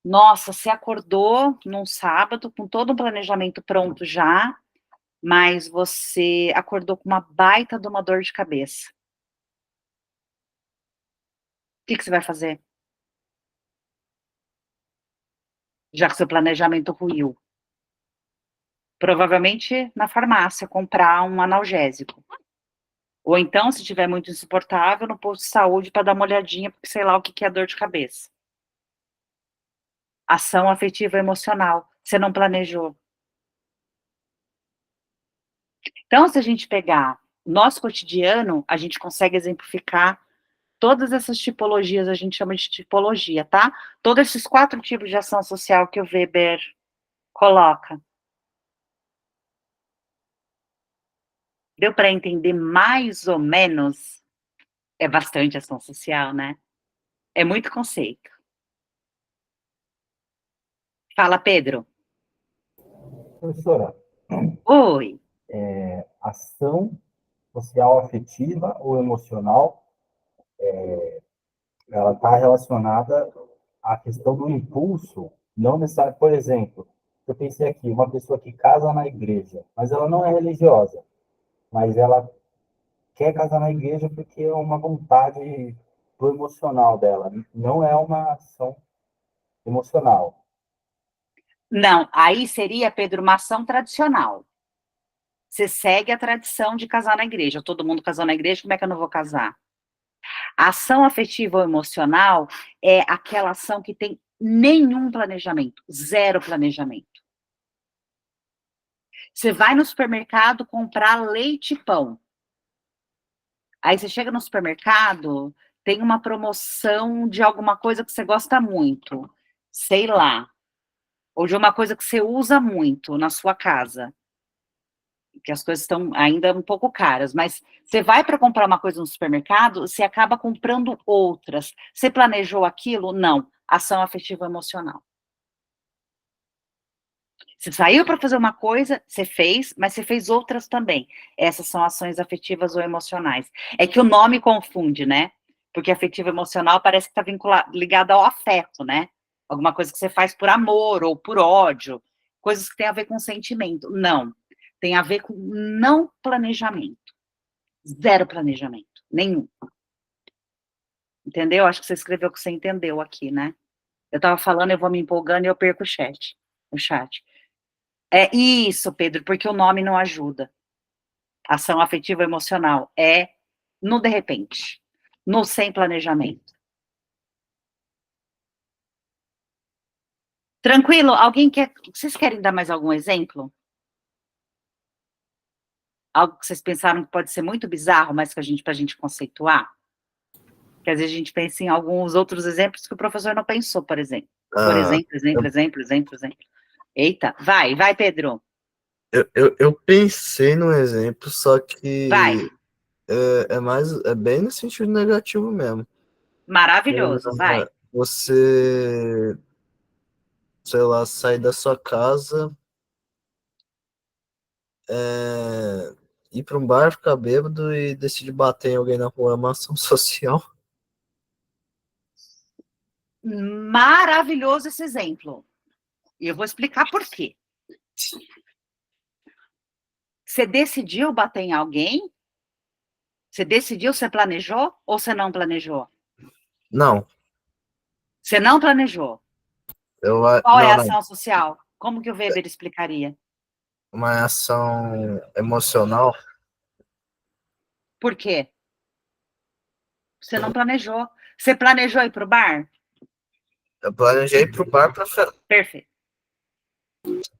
[SPEAKER 1] Nossa, você acordou num sábado, com todo um planejamento pronto já, mas você acordou com uma baita de uma dor de cabeça. O que você vai fazer? Já que seu planejamento ruiu. Provavelmente na farmácia, comprar um analgésico. Ou então, se estiver muito insuportável, no posto de saúde para dar uma olhadinha, porque sei lá o que é dor de cabeça. Ação afetiva emocional. Você não planejou. Então, se a gente pegar nosso cotidiano, a gente consegue exemplificar todas essas tipologias, a gente chama de tipologia, tá? Todos esses 4 tipos de ação social que o Weber coloca. Deu para entender mais ou menos? É bastante ação social, né? É muito conceito. Fala, Pedro.
[SPEAKER 6] Professora,
[SPEAKER 1] Oi.
[SPEAKER 6] ação social afetiva ou emocional, ela está relacionada à questão do impulso, não necessariamente, por exemplo, eu pensei aqui, uma pessoa que casa na igreja, mas ela não é religiosa, mas ela quer casar na igreja porque é uma vontade do emocional dela, não é uma ação emocional.
[SPEAKER 1] Não, aí seria, Pedro, uma ação tradicional. Você segue a tradição de casar na igreja. Todo mundo casou na igreja, como é que eu não vou casar? A ação afetiva ou emocional é aquela ação que tem nenhum planejamento, zero planejamento. Você vai no supermercado comprar leite e pão. Aí você chega no supermercado, tem uma promoção de alguma coisa que você gosta muito, sei lá, ou de uma coisa que você usa muito na sua casa, que as coisas estão ainda um pouco caras, mas você vai para comprar uma coisa no supermercado, você acaba comprando outras. Você planejou aquilo? Não. Ação afetiva emocional. Você saiu para fazer uma coisa, você fez, mas você fez outras também. Essas são ações afetivas ou emocionais. É que o nome confunde, né? Porque afetivo emocional parece que está ligado ao afeto, né? Alguma coisa que você faz por amor ou por ódio, coisas que têm a ver com sentimento. Não. Tem a ver com não planejamento. Zero planejamento. Nenhum. Entendeu? Acho que você escreveu o que você entendeu aqui, né? Eu estava falando, eu vou me empolgando e eu perco o chat. É isso, Pedro, porque o nome não ajuda. Ação afetiva emocional é no de repente, no sem planejamento. Tranquilo? Alguém quer. Vocês querem dar mais algum exemplo? Algo que vocês pensaram que pode ser muito bizarro, mas que para a gente conceituar? Que às vezes a gente pensa em alguns outros exemplos que o professor não pensou, por exemplo. Por
[SPEAKER 2] Ah,
[SPEAKER 1] exemplo. Eita, vai, Pedro.
[SPEAKER 2] eu pensei num exemplo, só
[SPEAKER 1] Vai.
[SPEAKER 2] que é bem no sentido negativo mesmo.
[SPEAKER 1] Maravilhoso, vai.
[SPEAKER 2] Você, sei lá, sai da sua casa, ir para um bar, ficar bêbado e decidir bater em alguém na rua, é uma ação social.
[SPEAKER 1] Maravilhoso esse exemplo. E eu vou explicar por quê. Você decidiu bater em alguém? Você decidiu, você planejou ou você não planejou?
[SPEAKER 2] Não,
[SPEAKER 1] Você não planejou. Qual é
[SPEAKER 2] não,
[SPEAKER 1] a
[SPEAKER 2] não,
[SPEAKER 1] ação social? Como que o Weber explicaria?
[SPEAKER 2] uma ação emocional.
[SPEAKER 1] Por quê? Você não planejou. Você planejou ir pro bar?
[SPEAKER 2] Eu planejei ir pro bar para
[SPEAKER 1] Perfeito.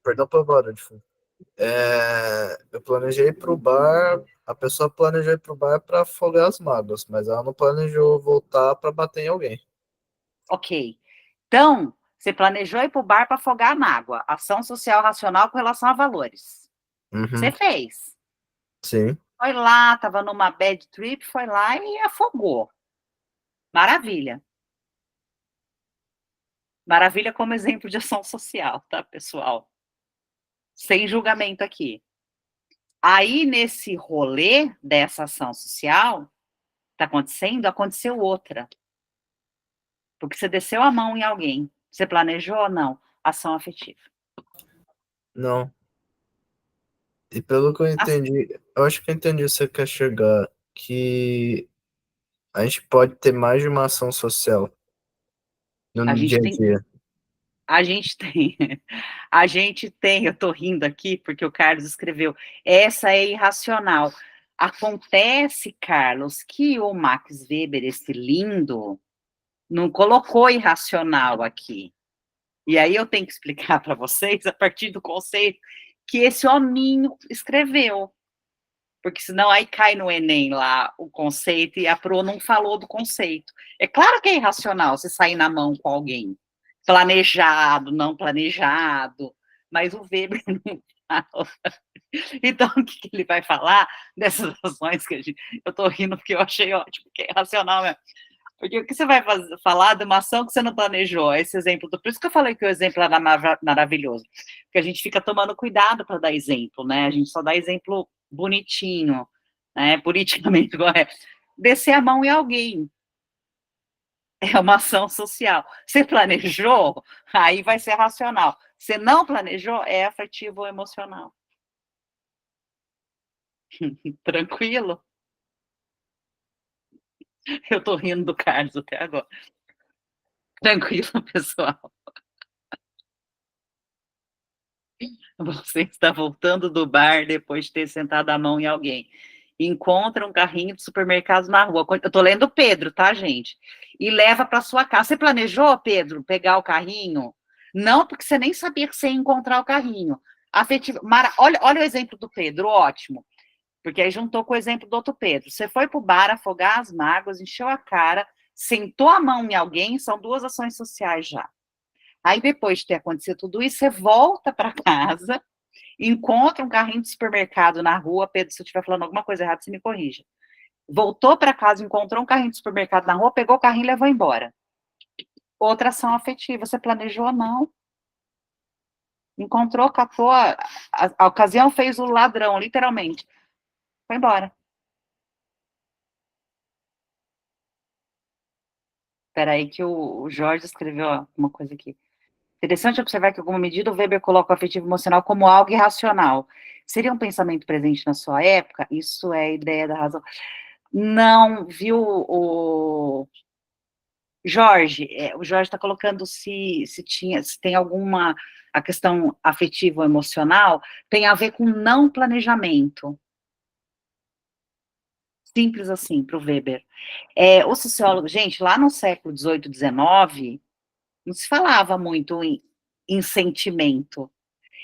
[SPEAKER 2] perdão pelo barulho. Eu planejei ir pro bar, a pessoa planejou ir pro bar para afogar as mágoas, mas ela não planejou voltar para bater em alguém.
[SPEAKER 1] Ok. Então, você planejou ir pro bar para afogar a mágoa. Ação social racional com relação a valores. Você
[SPEAKER 2] Uhum,
[SPEAKER 1] fez.
[SPEAKER 2] sim.
[SPEAKER 1] Foi lá, estava numa bad trip, foi lá e afogou. Maravilha. Maravilha como exemplo de ação social, tá, pessoal? Sem julgamento aqui. Aí, nesse rolê dessa ação social, tá acontecendo, aconteceu outra. Porque você desceu a mão em alguém. Você planejou ou não? Ação afetiva.
[SPEAKER 2] Não. E pelo que eu entendi, eu acho que eu entendi o que você quer chegar, que a gente pode ter mais de uma ação social
[SPEAKER 1] A
[SPEAKER 2] no dia
[SPEAKER 1] gente
[SPEAKER 2] a
[SPEAKER 1] tem,
[SPEAKER 2] dia.
[SPEAKER 1] a gente tem, a gente tem, eu tô rindo aqui porque o Carlos escreveu, essa é irracional. Acontece, Carlos, que o Max Weber, esse lindo, não colocou irracional aqui. E aí eu tenho que explicar para vocês, a partir do conceito que esse hominho escreveu. Porque senão aí cai no Enem lá o conceito e a Pro não falou do conceito. É claro que é irracional você sair na mão com alguém. Planejado, não planejado. Mas o Weber não fala. Então, o que ele vai falar dessas ações que a gente... Eu estou rindo porque eu achei ótimo, porque é irracional mesmo. Porque o que você vai falar de uma ação que você não planejou? Esse exemplo, por isso que eu falei que o exemplo era maravilhoso. Porque a gente fica tomando cuidado para dar exemplo, né? A gente só dá exemplo bonitinho, né? Politicamente correto. Descer a mão em alguém. É uma ação social. Você planejou, aí vai ser racional. Você não planejou, é afetivo ou emocional. Tranquilo? Eu tô rindo do Carlos até agora. Tranquilo, pessoal. Você está voltando do bar depois de ter sentado a mão em alguém. Encontra um carrinho de supermercado na rua. Eu tô lendo Pedro, tá, gente? E leva para sua casa. Você planejou, Pedro, pegar o carrinho? Não, porque você nem sabia que você ia encontrar o carrinho. Afetivo. Olha o exemplo do Pedro, ótimo. Porque aí juntou com o exemplo do outro Pedro. Você foi para o bar afogar as mágoas, encheu a cara, sentou a mão em alguém, são 2 ações sociais já. Aí, depois de ter acontecido tudo isso, você volta para casa, encontra um carrinho de supermercado na rua. Pedro, se eu estiver falando alguma coisa errada, você me corrija. Voltou para casa, encontrou um carrinho de supermercado na rua, pegou o carrinho e levou embora. Outra ação afetiva. Você planejou? Não. Encontrou, catou, a ocasião fez o ladrão, literalmente. Foi embora. Espera aí que o Jorge escreveu uma coisa aqui. Interessante observar que, em alguma medida, o Weber coloca o afetivo emocional como algo irracional. Seria um pensamento presente na sua época? Isso é a ideia da razão. Não, viu, o Jorge? O Jorge está colocando se tem alguma... A questão afetiva ou emocional tem a ver com não planejamento. Simples assim, para o Weber. O sociólogo, gente, lá no século XVIII, XIX, não se falava muito em sentimento.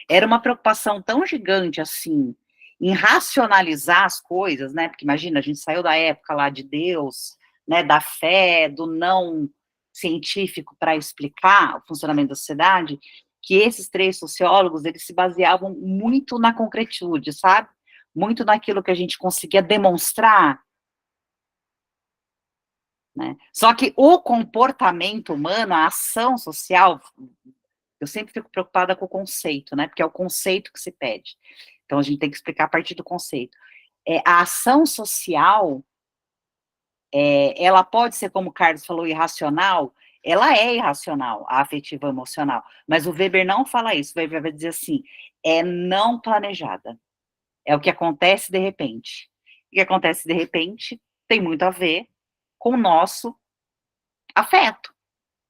[SPEAKER 1] Era uma preocupação tão gigante, assim, em racionalizar as coisas, né? Porque imagina, a gente saiu da época lá de Deus, né, da fé, do não científico para explicar o funcionamento da sociedade, que esses 3 sociólogos, eles se baseavam muito na concretude, sabe? Muito naquilo que a gente conseguia demonstrar, né? Só que o comportamento humano, a ação social, eu sempre fico preocupada com o conceito, né? Porque é o conceito que se pede. Então, a gente tem que explicar a partir do conceito. A ação social, ela pode ser, como o Carlos falou, irracional. Ela é irracional, a afetiva emocional. Mas o Weber não fala isso. O Weber vai dizer assim, é não planejada. É o que acontece de repente. O que acontece de repente tem muito a ver com o nosso afeto,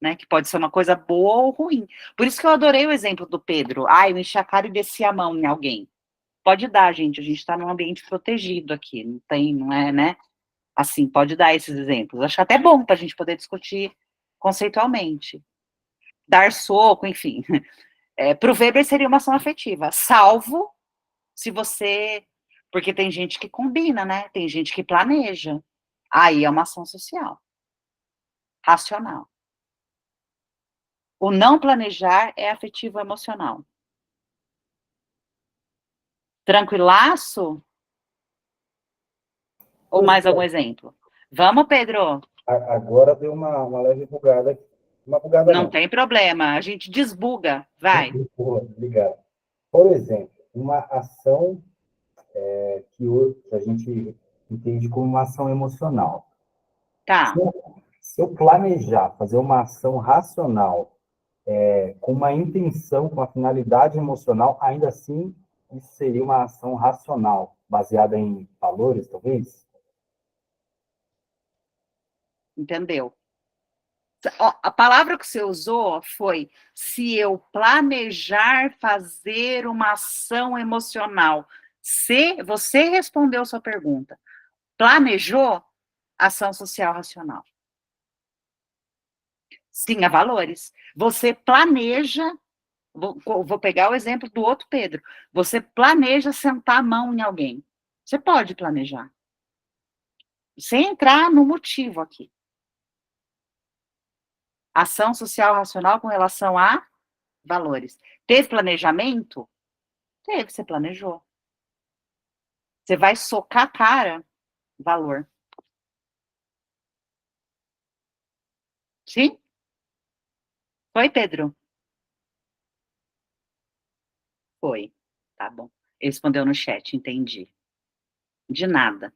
[SPEAKER 1] né, que pode ser uma coisa boa ou ruim. Por isso que eu adorei o exemplo do Pedro. Eu enchi a cara e desci a mão em alguém. Pode dar, gente, a gente está num ambiente protegido aqui, não é, né? Assim, pode dar esses exemplos. Acho até bom para a gente poder discutir conceitualmente. Dar soco, enfim. Para o Weber seria uma ação afetiva, salvo se você... Porque tem gente que combina, né? Tem gente que planeja. Aí é uma ação social. Racional. O não planejar é afetivo emocional. Tranquilaço? Ou mais algum exemplo? Vamos, Pedro?
[SPEAKER 6] Agora deu uma leve bugada. Uma bugada
[SPEAKER 1] Não tem problema, a gente desbuga, vai.
[SPEAKER 6] Obrigado. Por exemplo, uma ação que a gente entende como uma ação emocional.
[SPEAKER 1] Tá.
[SPEAKER 6] Se eu planejar fazer uma ação racional com uma intenção, com uma finalidade emocional, ainda assim, isso seria uma ação racional, baseada em valores, talvez?
[SPEAKER 1] Entendeu? A palavra que você usou foi se eu planejar fazer uma ação emocional. Se você respondeu sua pergunta, planejou, ação social racional. Sim, a valores. Você planeja, vou pegar o exemplo do outro Pedro. Você planeja sentar a mão em alguém. Você pode planejar. Sem entrar no motivo aqui. Ação social racional com relação a valores. Teve planejamento? Teve, você planejou. Você vai socar a cara, valor. Sim? Foi, Pedro? Foi. Tá bom. Ele respondeu no chat, entendi. De nada.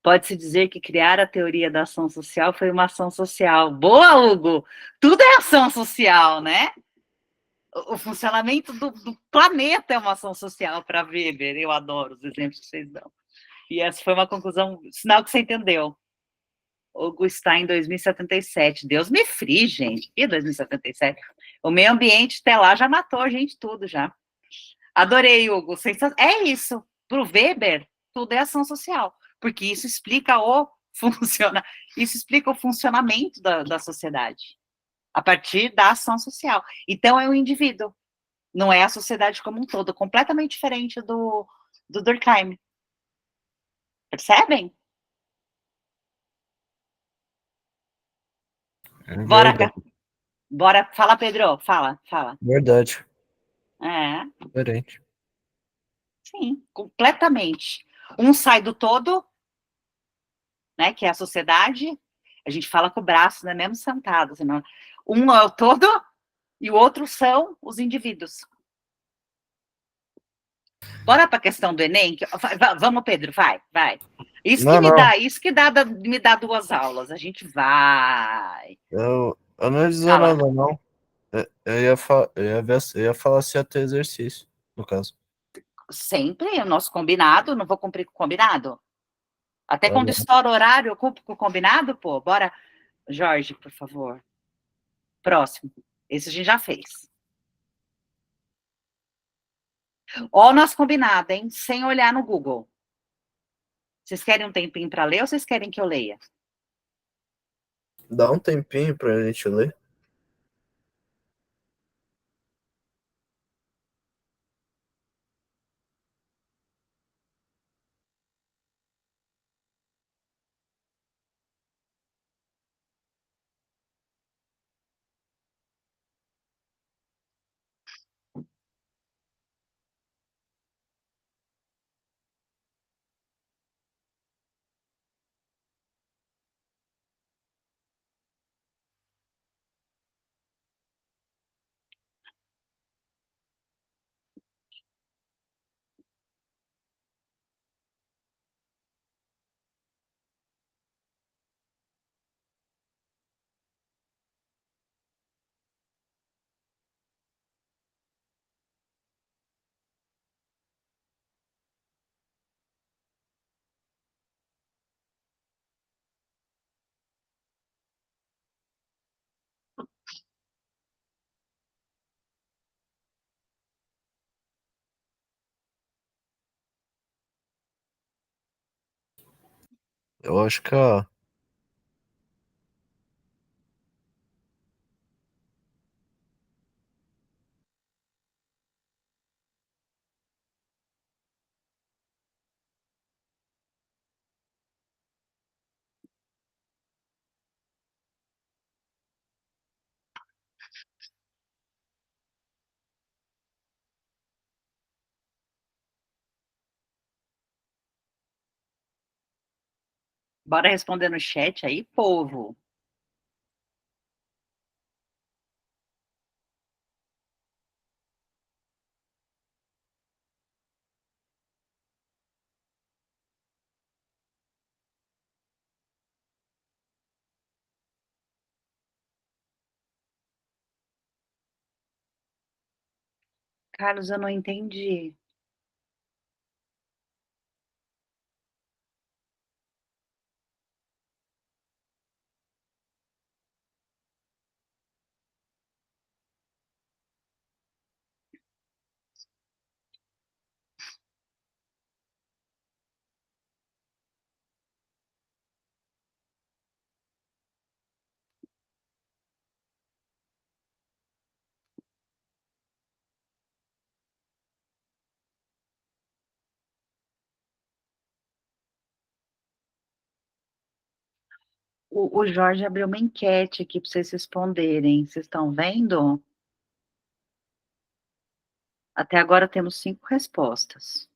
[SPEAKER 1] Pode-se dizer que criar a teoria da ação social foi uma ação social. Boa, Hugo! Tudo é ação social, né? O funcionamento do planeta é uma ação social para Weber. Eu adoro os exemplos que vocês dão. E essa foi uma conclusão, sinal que você entendeu. Hugo está em 2077. Deus me free, gente. E 2077? O meio ambiente até lá já matou a gente tudo já. Adorei, Hugo. É isso. Para o Weber, tudo é ação social. Porque isso explica isso explica o funcionamento da sociedade. A partir da ação social. Então, é o indivíduo. Não é a sociedade como um todo. Completamente diferente do Durkheim. Percebem?
[SPEAKER 2] Verdade.
[SPEAKER 1] Bora. Fala, Pedro. Fala.
[SPEAKER 2] Verdade.
[SPEAKER 1] É,
[SPEAKER 2] Diferente.
[SPEAKER 1] sim, completamente. Um sai do todo, né, que é a sociedade, a gente fala com o braço, né, mesmo sentado, senão, um é o todo e o outro são os indivíduos. Bora para a questão do Enem? Vamos, Pedro, vai. Isso que me dá 2 aulas, a gente vai.
[SPEAKER 2] Eu não ia dizer
[SPEAKER 1] Fala.
[SPEAKER 2] nada, não. Eu ia falar se ia ter exercício, no caso.
[SPEAKER 1] Sempre o nosso combinado, não vou cumprir com o combinado? Até
[SPEAKER 2] Tá
[SPEAKER 1] quando
[SPEAKER 2] bom.
[SPEAKER 1] estoura o horário, eu cumpro com o combinado, pô? Bora. Jorge, por favor. Próximo. Esse a gente já fez. Ó, o nosso combinado, hein? Sem olhar no Google. Vocês querem um tempinho para ler ou vocês querem que eu leia?
[SPEAKER 2] Dá um tempinho pra gente ler. Eu acho que
[SPEAKER 1] Bora responder no chat aí, povo. Carlos, eu não entendi. O Jorge abriu uma enquete aqui para vocês responderem. Vocês estão vendo? Até agora temos 5 respostas.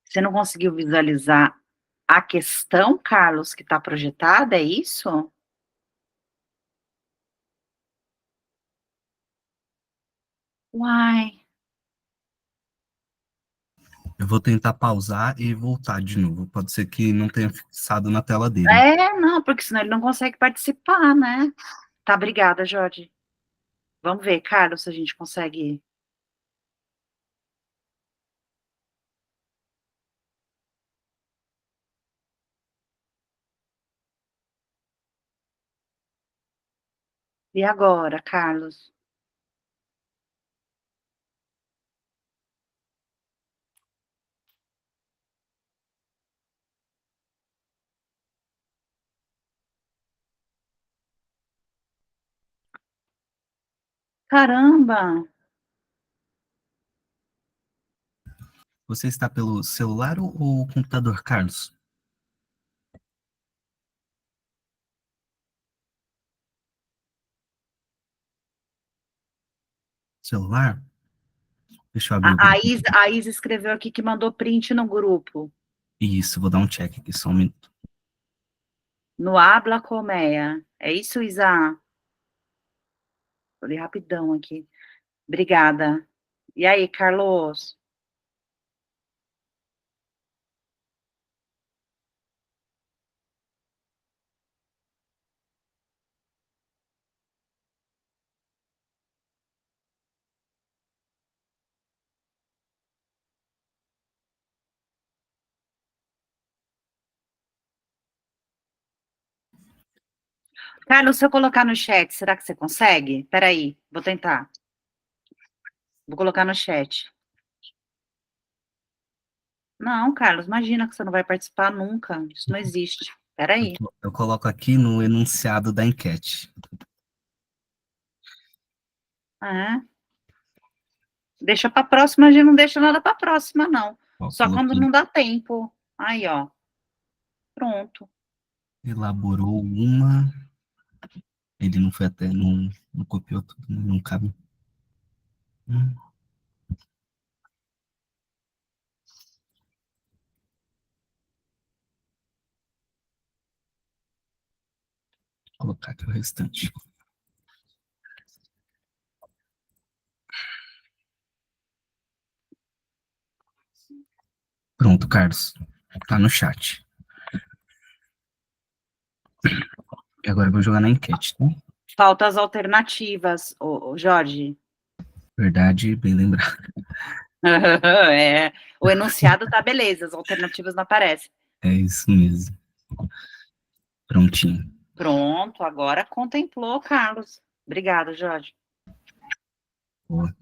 [SPEAKER 1] Você não conseguiu visualizar a questão, Carlos, que está projetada, é isso? Uai.
[SPEAKER 7] Eu vou tentar pausar e voltar de novo. Pode ser que não tenha fixado na tela dele.
[SPEAKER 1] Não, porque senão ele não consegue participar, né? Tá, obrigada, Jorge. Vamos ver, Carlos, se a gente consegue. E agora, Carlos? Caramba!
[SPEAKER 7] Você está pelo celular ou computador, Carlos? Celular? Deixa eu abrir o grupo.
[SPEAKER 1] A Isa escreveu aqui que mandou print no grupo.
[SPEAKER 7] Isso, vou dar um check aqui, só um minuto.
[SPEAKER 1] No Habla Colmeia. É isso, Isa? Vou ler rapidão aqui. Obrigada. E aí, Carlos? Carlos, se eu colocar no chat, será que você consegue? Peraí, vou tentar. Vou colocar no chat. Não, Carlos, imagina que você não vai participar nunca. Isso não existe. Peraí.
[SPEAKER 7] Eu coloco aqui no enunciado da enquete.
[SPEAKER 1] É. Deixa para próxima, a gente não deixa nada para próxima, não.
[SPEAKER 7] Ó,
[SPEAKER 1] Só quando
[SPEAKER 7] coloquei.
[SPEAKER 1] não dá tempo. Aí, ó. Pronto.
[SPEAKER 7] Elaborou uma. Ele não foi até, não copiou tudo, não cabe. Vou colocar aqui o restante. Pronto, Carlos. Tá no chat. E agora eu vou jogar na enquete, tá?
[SPEAKER 1] Faltam as alternativas, Jorge.
[SPEAKER 7] Verdade, bem lembrado.
[SPEAKER 1] É. O enunciado tá beleza, as alternativas não aparecem.
[SPEAKER 7] É isso mesmo. Prontinho.
[SPEAKER 1] Pronto, agora contemplou, Carlos. Obrigada, Jorge.
[SPEAKER 7] Boa.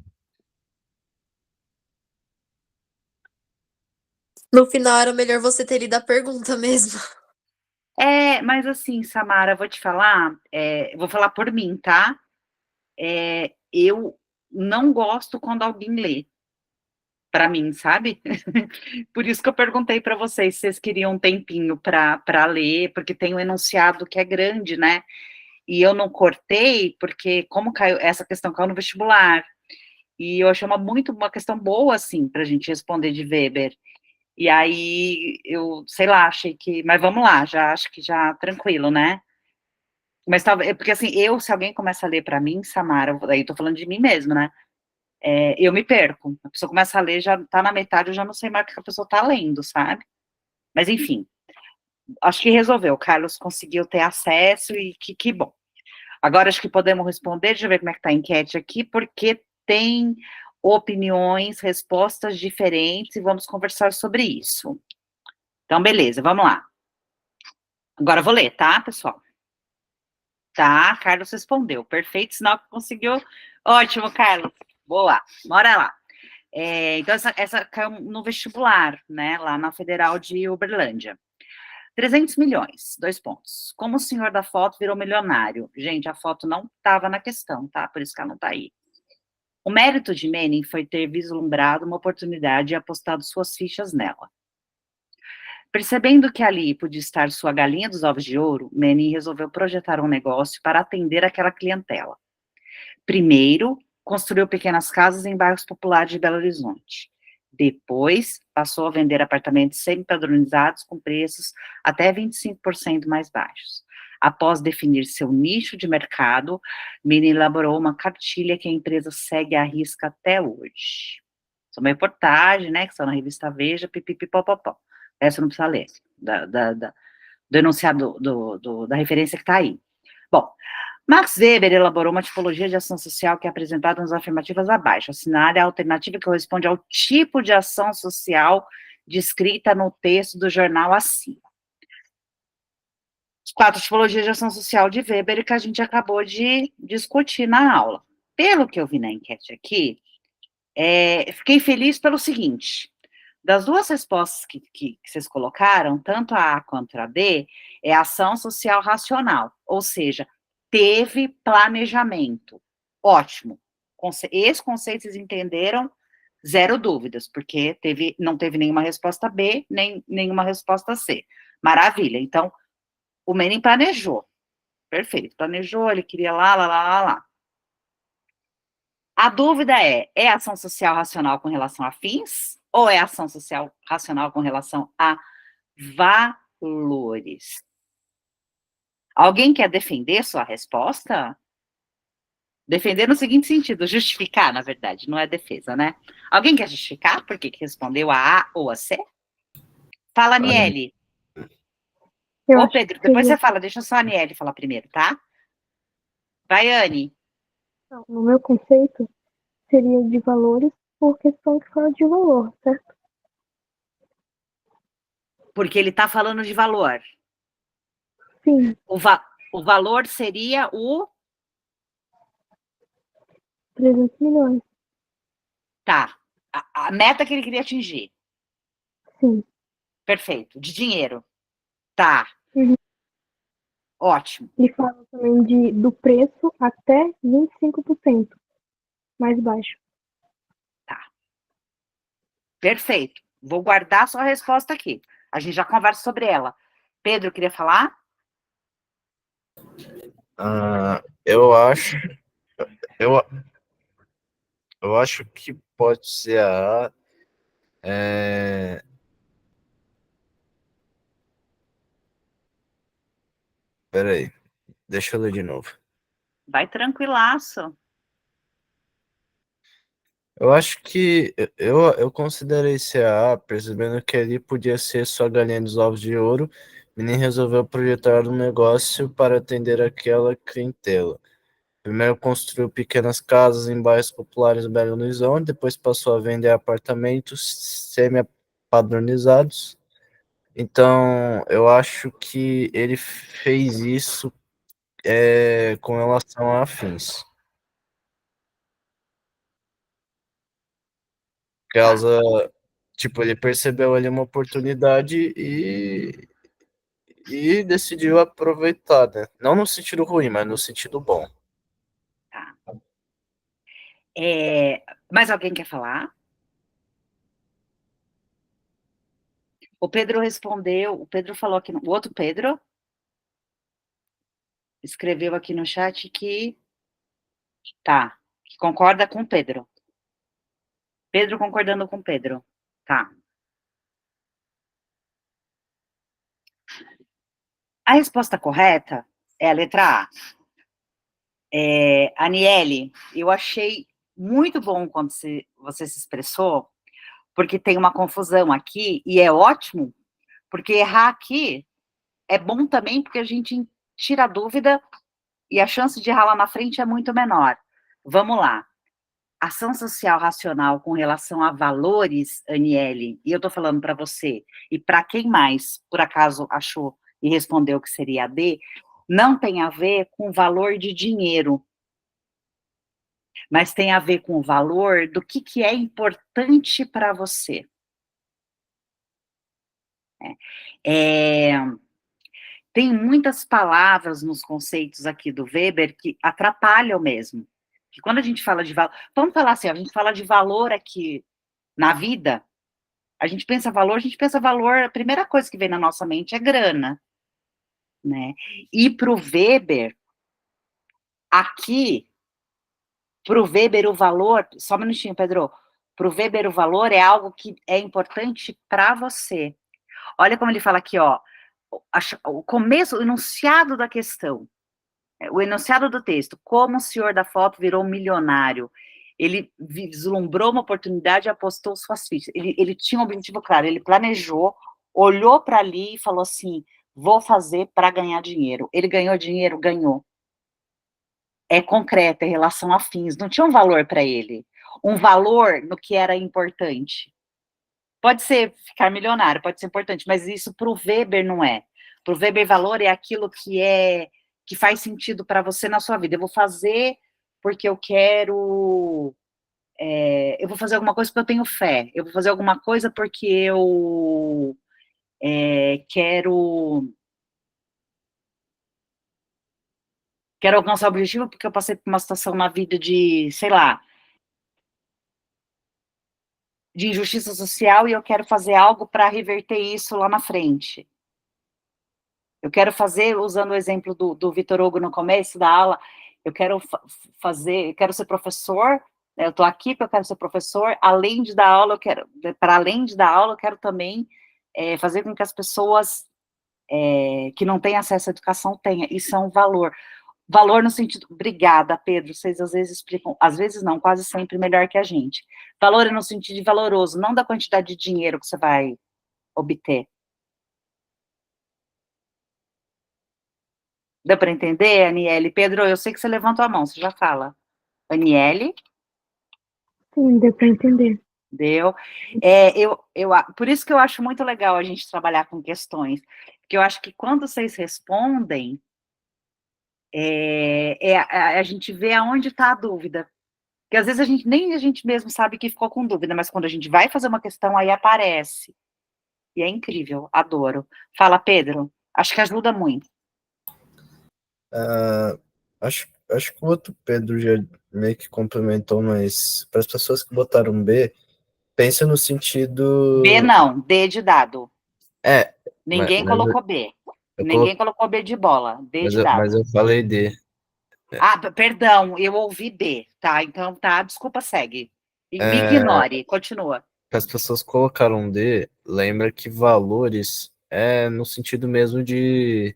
[SPEAKER 3] No final era melhor você ter lido a pergunta mesmo.
[SPEAKER 1] Mas assim, Samara, vou te falar, vou falar por mim, tá? Eu não gosto quando alguém lê para mim, sabe? Por isso que eu perguntei para vocês se vocês queriam um tempinho para ler, porque tem um enunciado que é grande, né? E eu não cortei, porque como caiu, essa questão caiu no vestibular, e eu achei uma questão boa, assim, para a gente responder de Weber. E aí, eu, sei lá, achei que, mas vamos lá, já acho que já tranquilo, né? Mas talvez, porque assim, se alguém começa a ler para mim, Samara, aí eu tô falando de mim mesmo, né? Eu me perco. A pessoa começa a ler, já tá na metade, eu já não sei mais o que a pessoa tá lendo, sabe? Mas enfim, acho que resolveu. O Carlos conseguiu ter acesso e que bom. Agora acho que podemos responder, deixa eu ver como é que tá a enquete aqui, porque tem opiniões, respostas diferentes e vamos conversar sobre isso. Então, beleza, vamos lá. Agora eu vou ler, tá, pessoal? Tá, Carlos respondeu. Perfeito, sinal que conseguiu. Ótimo, Carlos. Boa, bora lá. Então, essa caiu no vestibular, né, lá na Federal de Uberlândia. 300 milhões, 2 pontos. Como o senhor da foto virou milionário? Gente, a foto não estava na questão, tá? Por isso que ela não tá aí. O mérito de Menin foi ter vislumbrado uma oportunidade e apostado suas fichas nela. Percebendo que ali podia estar sua galinha dos ovos de ouro, Menin resolveu projetar um negócio para atender aquela clientela. Primeiro, construiu pequenas casas em bairros populares de Belo Horizonte. Depois, passou a vender apartamentos semi-padronizados com preços até 25% mais baixos. Após definir seu nicho de mercado, Menin elaborou uma cartilha que a empresa segue à risca até hoje. Isso é uma reportagem, né, que está na revista Veja, pipipipopopó. Essa não precisa ler, do enunciado, da referência que está aí. Bom, Max Weber elaborou uma tipologia de ação social que é apresentada nas afirmativas abaixo. Assinale a alternativa que corresponde ao tipo de ação social descrita no texto do jornal acima. As 4 tipologias de ação social de Weber que a gente acabou de discutir na aula. Pelo que eu vi na enquete aqui, fiquei feliz pelo seguinte: das 2 respostas que vocês colocaram, tanto a A quanto a B, é ação social racional, ou seja, teve planejamento. Ótimo. Esse conceito vocês entenderam, 0 dúvidas, porque não teve nenhuma resposta B, nem nenhuma resposta C. Maravilha. Então, o Menin planejou. Perfeito. Planejou, ele queria lá. A dúvida é ação social racional com relação a fins ou é ação social racional com relação a valores? Alguém quer defender sua resposta? Defender no seguinte sentido, justificar, na verdade, não é defesa, né? Alguém quer justificar por que respondeu a A ou a C? Fala, Aniele. Ô, Pedro, depois você fala, deixa só a Aniele falar primeiro, tá? Vai, Anne.
[SPEAKER 8] No meu conceito, seria de valores por questão que fala de valor, certo?
[SPEAKER 1] Porque ele está falando de valor.
[SPEAKER 8] Sim.
[SPEAKER 1] O valor seria o...
[SPEAKER 8] 300 milhões.
[SPEAKER 1] Tá. A meta que ele queria atingir.
[SPEAKER 8] Sim.
[SPEAKER 1] Perfeito. De dinheiro. Tá.
[SPEAKER 8] Uhum.
[SPEAKER 1] Ótimo.
[SPEAKER 8] Ele fala também do preço até 25% mais baixo.
[SPEAKER 1] Tá. Perfeito. Vou guardar a sua resposta aqui. A gente já conversa sobre ela. Pedro, queria falar?
[SPEAKER 2] Eu acho que pode ser a A. Peraí, deixa eu ler de novo.
[SPEAKER 1] Vai tranquilaço.
[SPEAKER 2] Eu acho que eu considerei ser a A, percebendo que ali podia ser só galinha dos ovos de ouro, e nem resolveu projetar um negócio para atender aquela clientela. Primeiro construiu pequenas casas em bairros populares do Belo Horizonte, depois passou a vender apartamentos semi-padronizados. Então, eu acho que ele fez isso com relação a fins. Causa, tipo, ele percebeu ali uma oportunidade e decidiu aproveitar, né? Não no sentido ruim, mas no sentido bom.
[SPEAKER 1] Tá. Mais alguém quer falar? O Pedro respondeu, o Pedro falou aqui, o outro Pedro escreveu aqui no chat que concorda com o Pedro. Pedro concordando com o Pedro. Tá. A resposta correta é a letra A. Aniele, eu achei muito bom quando você se expressou, porque tem uma confusão aqui, e é ótimo, porque errar aqui é bom também, porque a gente tira a dúvida e a chance de errar lá na frente é muito menor. Vamos lá. Ação social racional com relação a valores, Aniele, e eu estou falando para você, e para quem mais, por acaso, achou e respondeu que seria a D, não tem a ver com o valor de dinheiro, mas tem a ver com o valor do que é importante para você. Tem muitas palavras nos conceitos aqui do Weber que atrapalham mesmo. que quando a gente fala de valor, vamos falar assim, a gente fala de valor aqui na vida, a gente pensa valor, a primeira coisa que vem na nossa mente é grana, né? E para o Weber, aqui, para o Weber o valor, só um minutinho, Pedro, para o Weber o valor é algo que é importante para você. Olha como ele fala aqui, ó, o começo, o enunciado da questão, o enunciado do texto, como o senhor da foto virou milionário. Ele vislumbrou uma oportunidade e apostou suas fichas. Ele tinha um objetivo claro, ele planejou, olhou para ali e falou assim, vou fazer para ganhar dinheiro. Ele ganhou dinheiro? Ganhou. É concreto, é relação a fins, não tinha um valor para ele. Um valor no que era importante. Pode ser ficar milionário, pode ser importante, mas isso para o Weber não é. Para o Weber, valor é aquilo que faz sentido para você na sua vida. Eu vou fazer porque eu quero... eu vou fazer alguma coisa porque eu tenho fé. Eu vou fazer alguma coisa porque eu quero alcançar o objetivo porque eu passei por uma situação na vida de, sei lá, de injustiça social e eu quero fazer algo para reverter isso lá na frente. Eu quero fazer, usando o exemplo do Vitor Hugo no começo da aula, eu quero ser professor, né, eu estou aqui porque eu quero ser professor, além de dar aula, para além de dar aula, eu quero também fazer com que as pessoas que não têm acesso à educação tenham. Isso é um valor. Valor no sentido, obrigada, Pedro, vocês às vezes explicam, às vezes não, quase sempre melhor que a gente. Valor é no sentido de valoroso, não da quantidade de dinheiro que você vai obter. Deu para entender, Aniele? Pedro, eu sei que você levantou a mão, você já fala. Aniele?
[SPEAKER 8] Sim, deu para entender.
[SPEAKER 1] Deu. Por isso que eu acho muito legal a gente trabalhar com questões, porque eu acho que quando vocês respondem, a gente vê aonde está a dúvida. Porque às vezes nem a gente mesmo sabe que ficou com dúvida, mas quando a gente vai fazer uma questão, aí aparece. E é incrível, adoro. Fala, Pedro. Acho que ajuda muito.
[SPEAKER 2] Acho que o outro Pedro já meio que complementou, mas para as pessoas que botaram B, pensa no sentido...
[SPEAKER 1] B não, D de dado.
[SPEAKER 2] É.
[SPEAKER 1] Ninguém colocou B. Ninguém colocou B de bola. D de dado.
[SPEAKER 2] Mas eu falei D.
[SPEAKER 1] Ah, perdão, eu ouvi B, tá? Então, tá, desculpa, segue. Me ignore, continua.
[SPEAKER 2] As pessoas colocaram D, lembra que valores é no sentido mesmo de,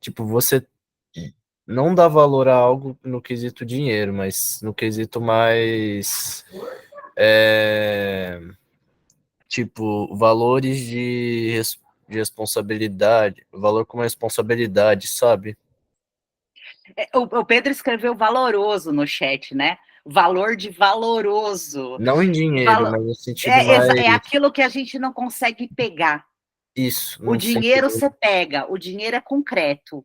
[SPEAKER 2] tipo, você não dá valor a algo no quesito dinheiro, mas no quesito mais, tipo, valores de responsabilidade, valor como responsabilidade, sabe?
[SPEAKER 1] O Pedro escreveu valoroso no chat, né? Valor de valoroso.
[SPEAKER 2] Não em dinheiro, mas no sentido mais...
[SPEAKER 1] É aquilo que a gente não consegue pegar.
[SPEAKER 2] Isso.
[SPEAKER 1] O dinheiro você pega, o dinheiro é concreto.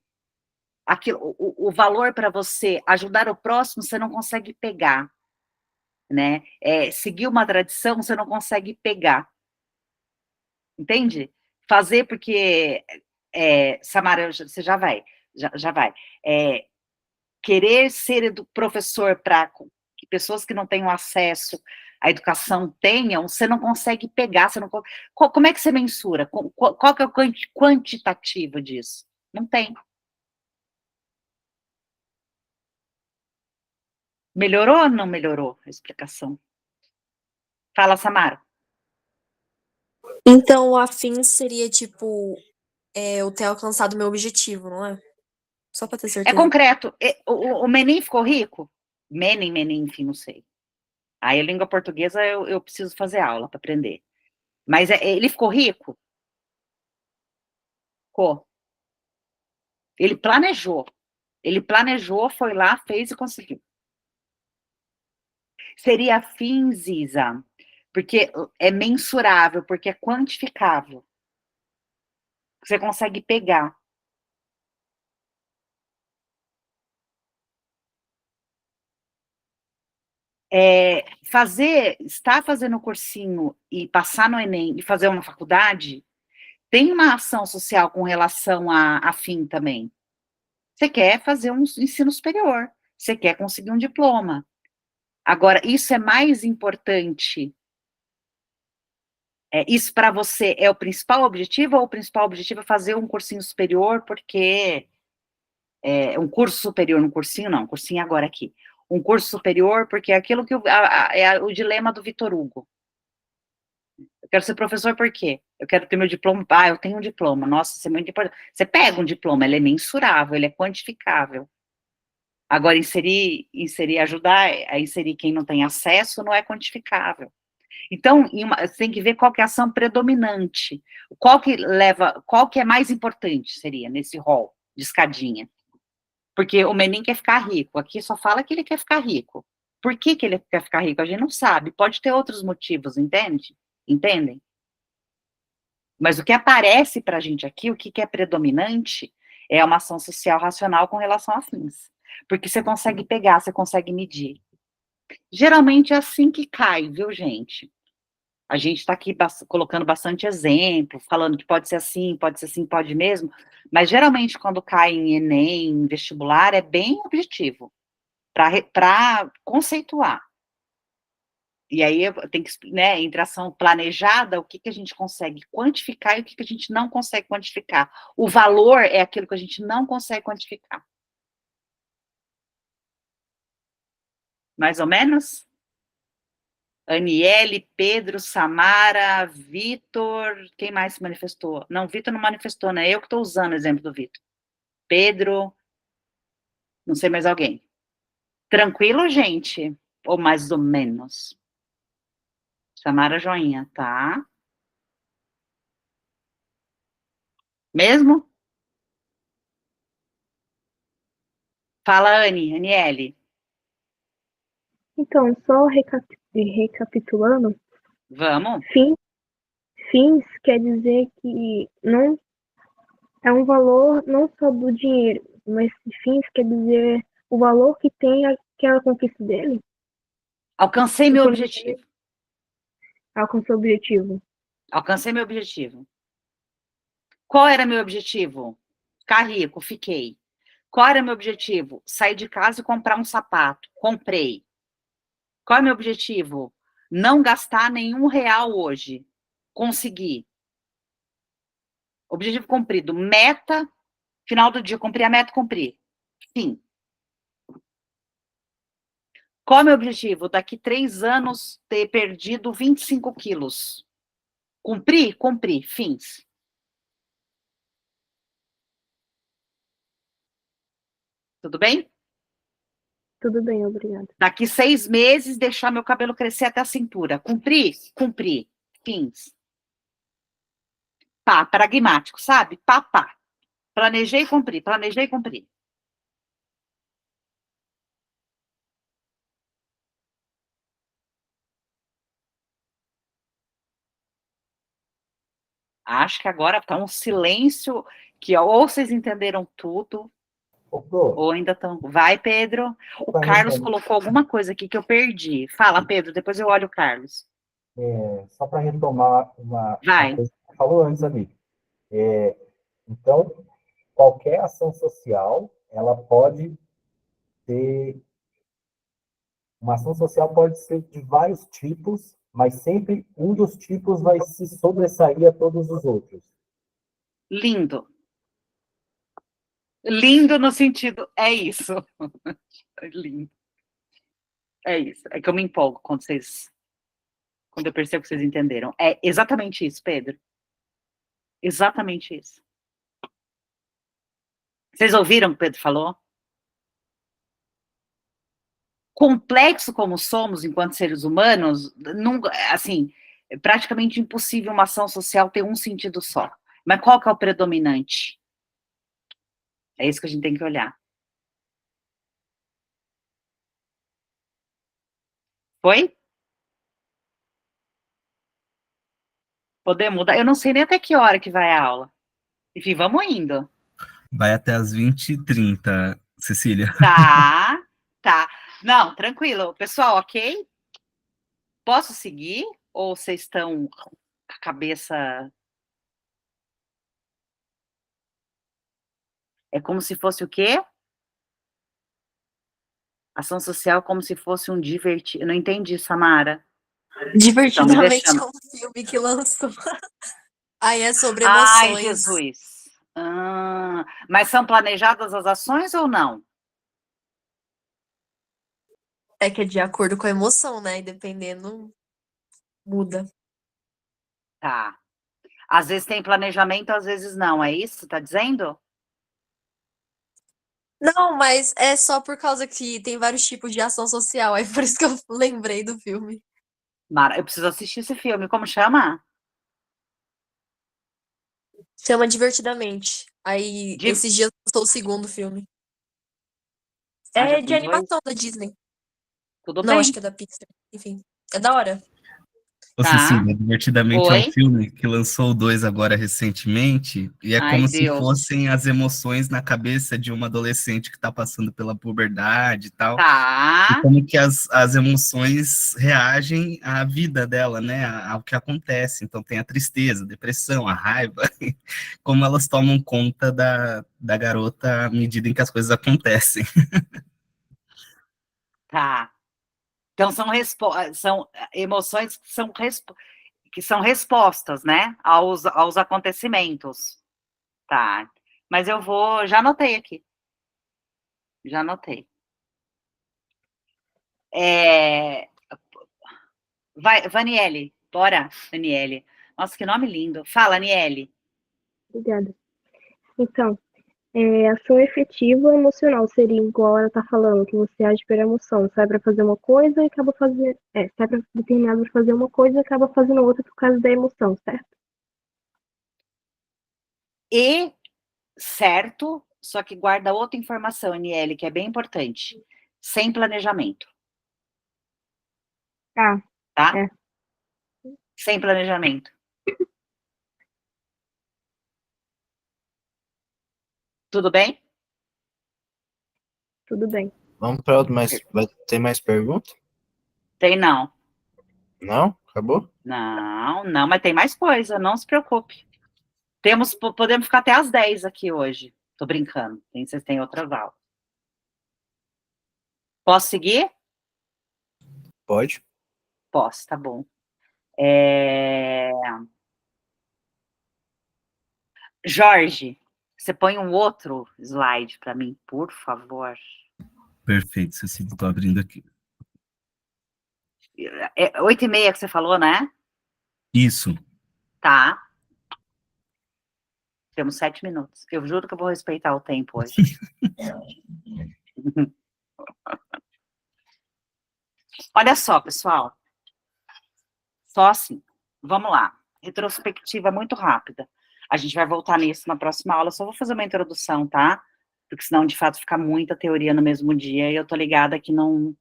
[SPEAKER 1] O valor para você ajudar o próximo, você não consegue pegar. Né? Seguir uma tradição, você não consegue pegar. Entende? Fazer porque... Samara, você já vai. Já vai. Querer ser professor para que pessoas que não tenham acesso à educação você não consegue pegar, como é que você mensura? Qual que é o quantitativo disso? Não tem. Melhorou ou não melhorou a explicação? Fala, Samara.
[SPEAKER 3] Então, o afins seria, tipo, eu ter alcançado meu objetivo, não é? Só para ter certeza.
[SPEAKER 1] É concreto. O Menem ficou rico? Menem, enfim, não sei. Aí a língua portuguesa eu preciso fazer aula para aprender. Mas ele ficou rico? Ficou. Ele planejou. Foi lá, fez e conseguiu. Seria afins, Isa, porque é mensurável, porque é quantificável. Você consegue pegar. Estar fazendo o cursinho e passar no Enem e fazer uma faculdade, tem uma ação social com relação a fim também. Você quer fazer um ensino superior. você quer conseguir um diploma. Agora, isso é mais importante. Isso para você é o principal objetivo, ou o principal objetivo é fazer um cursinho superior, porque um curso superior, um cursinho não, cursinho agora aqui. Um curso superior, porque é aquilo que é o dilema do Vitor Hugo. Eu quero ser professor por quê? Eu quero ter meu diploma. Ah, eu tenho um diploma. Nossa, isso é muito importante. Você pega um diploma, ele é mensurável, ele é quantificável. Agora, ajudar a inserir quem não tem acesso não é quantificável. Então, você tem que ver qual que é a ação predominante. Qual que é mais importante, seria, nesse rol de escadinha. Porque o Menin quer ficar rico. Aqui só fala que ele quer ficar rico. Por que ele quer ficar rico? A gente não sabe. Pode ter outros motivos, entende? Entendem? Mas o que aparece para a gente aqui, o que é predominante, é uma ação social racional com relação a fins. Porque você consegue pegar, você consegue medir. Geralmente é assim que cai, viu, gente? A gente está aqui colocando bastante exemplo, falando que pode ser assim, pode mesmo, mas geralmente quando cai em Enem, em vestibular, é bem objetivo, para conceituar. E aí tem que, né, entre ação planejada, o que a gente consegue quantificar e o que a gente não consegue quantificar. O valor é aquilo que a gente não consegue quantificar. Mais ou menos? Aniele, Pedro, Samara, Vitor, quem mais se manifestou? Não, Vitor não manifestou, né? Eu que estou usando o exemplo do Vitor. Pedro, não sei mais alguém. Tranquilo, gente? Ou mais ou menos? Samara, joinha, tá? Mesmo? Fala, Aniele.
[SPEAKER 8] Então, só recapitulando,
[SPEAKER 1] Vamos?
[SPEAKER 8] fins quer dizer que não é um valor não só do dinheiro, mas fins quer dizer o valor que tem aquela conquista dele.
[SPEAKER 1] Alcancei meu objetivo.
[SPEAKER 8] Alcançou o objetivo.
[SPEAKER 1] Alcancei meu objetivo. Qual era meu objetivo? Ficar rico, fiquei. Qual era meu objetivo? Sair de casa e comprar um sapato. Comprei. Qual é meu objetivo? Não gastar nenhum real hoje. Consegui. Objetivo cumprido. Meta, final do dia, cumpri a meta, cumpri. Fim. Qual é meu objetivo? Daqui 3 anos ter perdido 25 quilos. Cumpri? Cumpri. Fins. Tudo bem?
[SPEAKER 8] Tudo bem, obrigada.
[SPEAKER 1] Daqui 6 meses, deixar meu cabelo crescer até a cintura. Cumpri? Cumpri. Fins. Pá, pragmático, sabe? Pá, pá. Planejei e cumpri, planejei e cumpri. Acho que agora está um silêncio que ou vocês entenderam tudo, ou ainda estão... Vai, Pedro. O Carlos colocou alguma coisa aqui que eu perdi. Fala, Pedro, depois eu olho o Carlos.
[SPEAKER 6] Só para retomar uma
[SPEAKER 1] Vai.
[SPEAKER 6] coisa que você falou antes ali. Então, qualquer ação social, ela pode ter... Uma ação social pode ser de vários tipos, mas sempre um dos tipos vai se sobressair a todos os outros.
[SPEAKER 1] Lindo. Lindo no sentido, é isso. Lindo. É isso. É que eu me empolgo quando eu percebo que vocês entenderam. É exatamente isso, Pedro. Exatamente isso. Vocês ouviram o que o Pedro falou? Complexo como somos enquanto seres humanos, não, assim, é praticamente impossível uma ação social ter um sentido só. Mas qual que é o predominante? É isso que a gente tem que olhar. Foi? Podemos mudar? Eu não sei nem até que hora que vai a aula. Enfim, vamos indo.
[SPEAKER 7] Vai até as 20h30, Cecília.
[SPEAKER 1] Tá, tá. Não, tranquilo. Pessoal, ok? Posso seguir? Ou vocês estão com a cabeça... É como se fosse o quê? Ação social como se fosse um divertido. Não entendi, Samara.
[SPEAKER 3] Divertidamente é
[SPEAKER 1] deixando.
[SPEAKER 3] um filme que lançou. Aí é sobre
[SPEAKER 1] Ai,
[SPEAKER 3] emoções.
[SPEAKER 1] Jesus. Mas são planejadas as ações ou não?
[SPEAKER 3] É que é de acordo com a emoção, né? E dependendo, muda.
[SPEAKER 1] Tá. Às vezes tem planejamento, às vezes não. É isso que você tá dizendo?
[SPEAKER 3] Não, mas é só por causa que tem vários tipos de ação social. Aí por isso que eu lembrei do filme.
[SPEAKER 1] Mara, eu preciso assistir esse filme. Como chama?
[SPEAKER 3] Chama Divertidamente. Aí esses dias lançou o segundo filme.
[SPEAKER 1] Ah, já
[SPEAKER 3] É de
[SPEAKER 1] tem dois?
[SPEAKER 3] animação da Disney.
[SPEAKER 1] Tudo
[SPEAKER 3] Não,
[SPEAKER 1] bem.
[SPEAKER 3] acho que é da Pixar. Enfim, é da hora.
[SPEAKER 7] Ô,
[SPEAKER 1] Tá.
[SPEAKER 7] Cecília, Divertidamente é um
[SPEAKER 1] Oi?
[SPEAKER 7] filme que lançou o 2 agora recentemente, e é
[SPEAKER 1] Ai,
[SPEAKER 7] como se
[SPEAKER 1] Deus.
[SPEAKER 7] fossem as emoções na cabeça de uma adolescente que está passando pela puberdade e tal, e
[SPEAKER 1] Tá.
[SPEAKER 7] como que as emoções reagem à vida dela, né, ao que acontece. Então tem a tristeza, a depressão, a raiva, como elas tomam conta da garota à medida em que as coisas acontecem.
[SPEAKER 1] Tá. Então são emoções que são respostas, né, aos acontecimentos. Tá. Mas já anotei aqui. Já anotei. Vai, Vaniele, bora, Vaniele. Nossa, que nome lindo. Fala, Aniele.
[SPEAKER 8] Obrigada. Então, ação efetiva emocional seria igual ela tá falando, que você age pela emoção, sai pra fazer uma coisa e acaba fazendo. Sai pra determinado pra fazer uma coisa e acaba fazendo outra por causa da emoção, certo?
[SPEAKER 1] E certo, só que guarda outra informação, Aniele, que é bem importante. Sem planejamento.
[SPEAKER 8] Tá.
[SPEAKER 1] Tá? Sem planejamento. Tudo bem?
[SPEAKER 8] Tudo bem.
[SPEAKER 2] Vamos para outro, mas vai ter mais pergunta?
[SPEAKER 1] Tem não.
[SPEAKER 2] Não? Acabou?
[SPEAKER 1] Não, mas tem mais coisa, não se preocupe. Podemos ficar até às 10 aqui hoje. Tô brincando. Vocês têm outra aula. Posso seguir?
[SPEAKER 2] Pode.
[SPEAKER 1] Posso, tá bom. Jorge, você põe um outro slide para mim, por favor.
[SPEAKER 7] Perfeito, Cecília, estou abrindo aqui.
[SPEAKER 1] 8h30 que você falou, né?
[SPEAKER 7] Isso.
[SPEAKER 1] Tá. Temos 7 minutos. Eu juro que eu vou respeitar o tempo hoje. Olha só, pessoal. Só assim. Vamos lá. Retrospectiva muito rápida. A gente vai voltar nisso na próxima aula. Só vou fazer uma introdução, tá? Porque senão, de fato, fica muita teoria no mesmo dia e eu tô ligada que não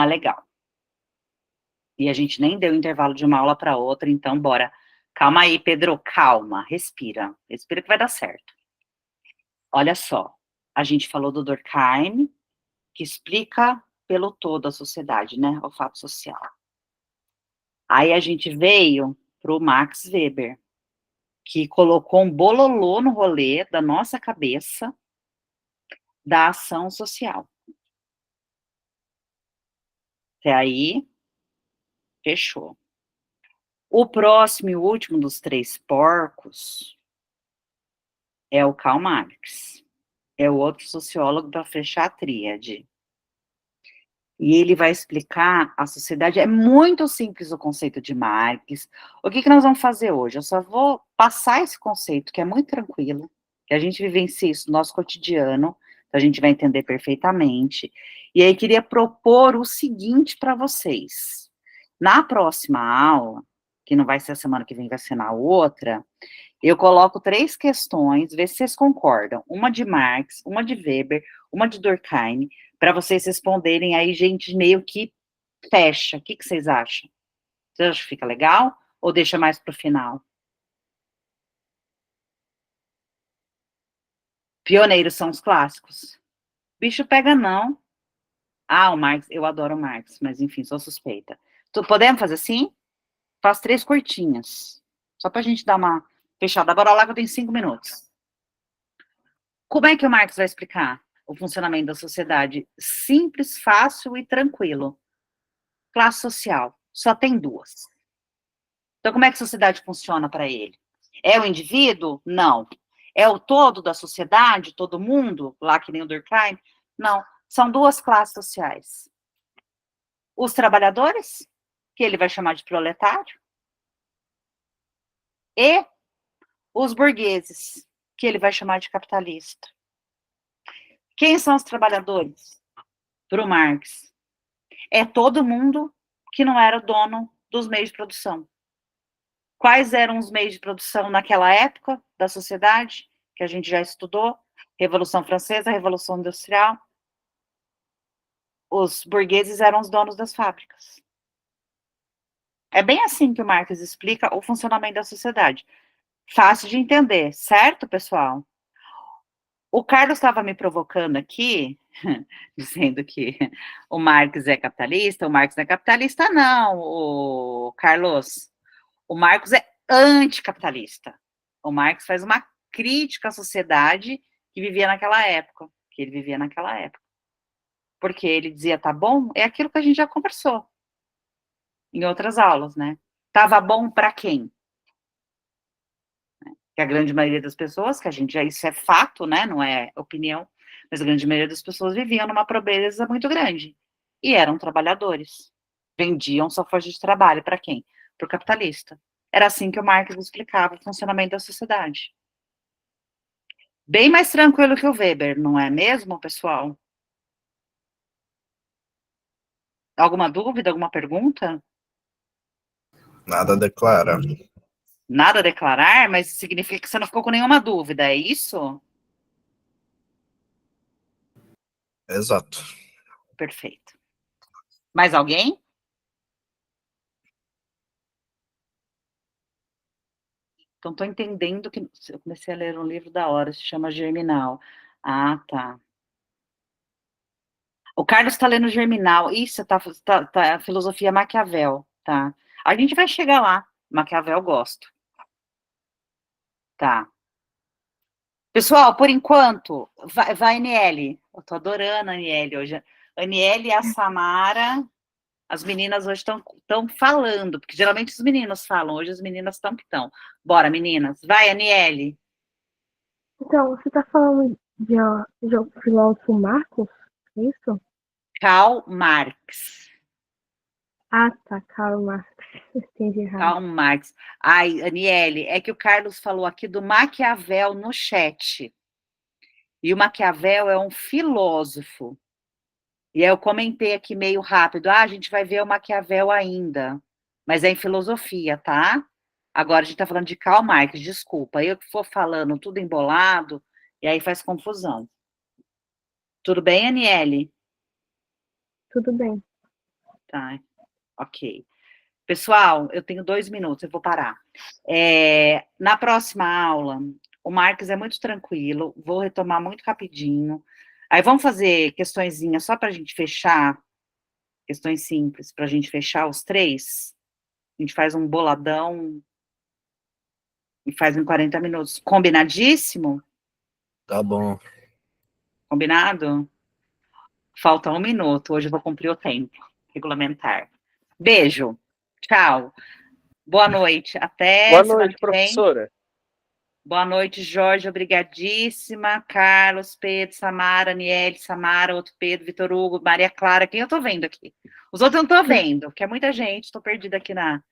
[SPEAKER 1] é legal. E a gente nem deu intervalo de uma aula para outra, então bora. Calma aí, Pedro, calma. Respira. Respira que vai dar certo. Olha só. A gente falou do Durkheim, que explica pelo todo a sociedade, né? O fato social. Aí a gente veio para o Max Weber, que colocou um bololô no rolê da nossa cabeça da ação social. Até aí, fechou. O próximo e último dos 3 porcos é o Karl Marx. É o outro sociólogo para fechar a tríade. E ele vai explicar a sociedade. É muito simples o conceito de Marx. O que nós vamos fazer hoje? Eu só vou passar esse conceito, que é muito tranquilo, que a gente vivencia isso no nosso cotidiano, então a gente vai entender perfeitamente. E aí, queria propor o seguinte para vocês. Na próxima aula, que não vai ser a semana que vem, vai ser na outra, eu coloco 3 questões, vê se vocês concordam. Uma de Marx, uma de Weber, uma de Durkheim, para vocês responderem aí, gente, meio que fecha. O que vocês acham? Vocês acham que fica legal? Ou deixa mais para o final? Pioneiros são os clássicos. Bicho pega não. Ah, o Marx, eu adoro o Marx, mas enfim, sou suspeita. Podemos fazer assim? Faço 3 curtinhas. Só para a gente dar uma fechada. Agora lá que eu tenho 5 minutos. Como é que o Marx vai explicar? o funcionamento da sociedade simples, fácil e tranquilo. Classe social, só tem duas. Então, como é que a sociedade funciona para ele? É o indivíduo? Não. É o todo da sociedade, todo mundo, lá que nem o Durkheim? Não. São duas classes sociais. Os trabalhadores, que ele vai chamar de proletário, e os burgueses, que ele vai chamar de capitalista. Quem são os trabalhadores? Para o Marx. É todo mundo que não era dono dos meios de produção. Quais eram os meios de produção naquela época da sociedade, que a gente já estudou? Revolução Francesa, Revolução Industrial. Os burgueses eram os donos das fábricas. É bem assim que o Marx explica o funcionamento da sociedade. Fácil de entender, certo, pessoal? O Carlos estava me provocando aqui, dizendo que o Marx é capitalista. O Marx não é capitalista, não, o Carlos. O Marx é anticapitalista. O Marx faz uma crítica à sociedade que vivia naquela época, que ele vivia naquela época. Porque ele dizia, tá bom, é aquilo que a gente já conversou em outras aulas, né? Tava bom para quem? Que a grande maioria das pessoas, que a gente já, isso é fato, né? Não é opinião, mas a grande maioria das pessoas viviam numa pobreza muito grande. E eram trabalhadores. Vendiam sua força de trabalho para quem? Para o capitalista. Era assim que o Marx explicava o funcionamento da sociedade. Bem mais tranquilo que o Weber, não é mesmo, pessoal? Alguma dúvida, alguma pergunta?
[SPEAKER 2] Nada a declarar.
[SPEAKER 1] Nada a declarar, mas significa que você não ficou com nenhuma dúvida, é isso?
[SPEAKER 2] Exato.
[SPEAKER 1] Perfeito. Mais alguém? Então, estou entendendo que eu comecei a ler um livro da hora, se chama Germinal. Ah, tá. O Carlos está lendo Germinal. Isso, tá filosofia Maquiavel, tá? A gente vai chegar lá. Maquiavel gosto. Tá. Pessoal, por enquanto, vai Aniele. Eu tô adorando a Aniele hoje. A Aniele e a Samara, as meninas hoje estão falando, porque geralmente os meninos falam, hoje as meninas estão que estão. Bora, meninas. Vai, Aniele.
[SPEAKER 8] Então, você está falando de um filósofo Marcos? É isso?
[SPEAKER 1] Karl Marx.
[SPEAKER 8] Ah, tá, Karl Marx. Entendi errado.
[SPEAKER 1] Karl Marx. Ai, Aniele, é que o Carlos falou aqui do Maquiavel no chat. E o Maquiavel é um filósofo. E aí eu comentei aqui meio rápido, a gente vai ver o Maquiavel ainda, mas é em filosofia, tá? Agora a gente tá falando de Karl Marx, desculpa, eu que for falando tudo embolado, e aí faz confusão. Tudo bem, Aniele?
[SPEAKER 8] Tudo bem.
[SPEAKER 1] Tá, ok. Pessoal, eu tenho 2 minutos, eu vou parar. Na próxima aula, o Marx é muito tranquilo, vou retomar muito rapidinho. Aí vamos fazer questõezinhas só para a gente fechar, questões simples, para a gente fechar os 3. A gente faz um boladão e faz em 40 minutos. Combinadíssimo?
[SPEAKER 2] Tá bom.
[SPEAKER 1] Combinado? Falta 1 minuto, hoje eu vou cumprir o tempo regulamentar. Beijo, tchau. Boa noite, até
[SPEAKER 4] Boa
[SPEAKER 1] semana
[SPEAKER 4] noite,
[SPEAKER 1] que vem.
[SPEAKER 4] professora.
[SPEAKER 1] Boa noite, Jorge, obrigadíssima. Carlos, Pedro, Samara, Aniele, Samara, outro Pedro, Vitor Hugo, Maria Clara, quem eu tô vendo aqui? Os outros eu não tô vendo, que é muita gente, tô perdida aqui na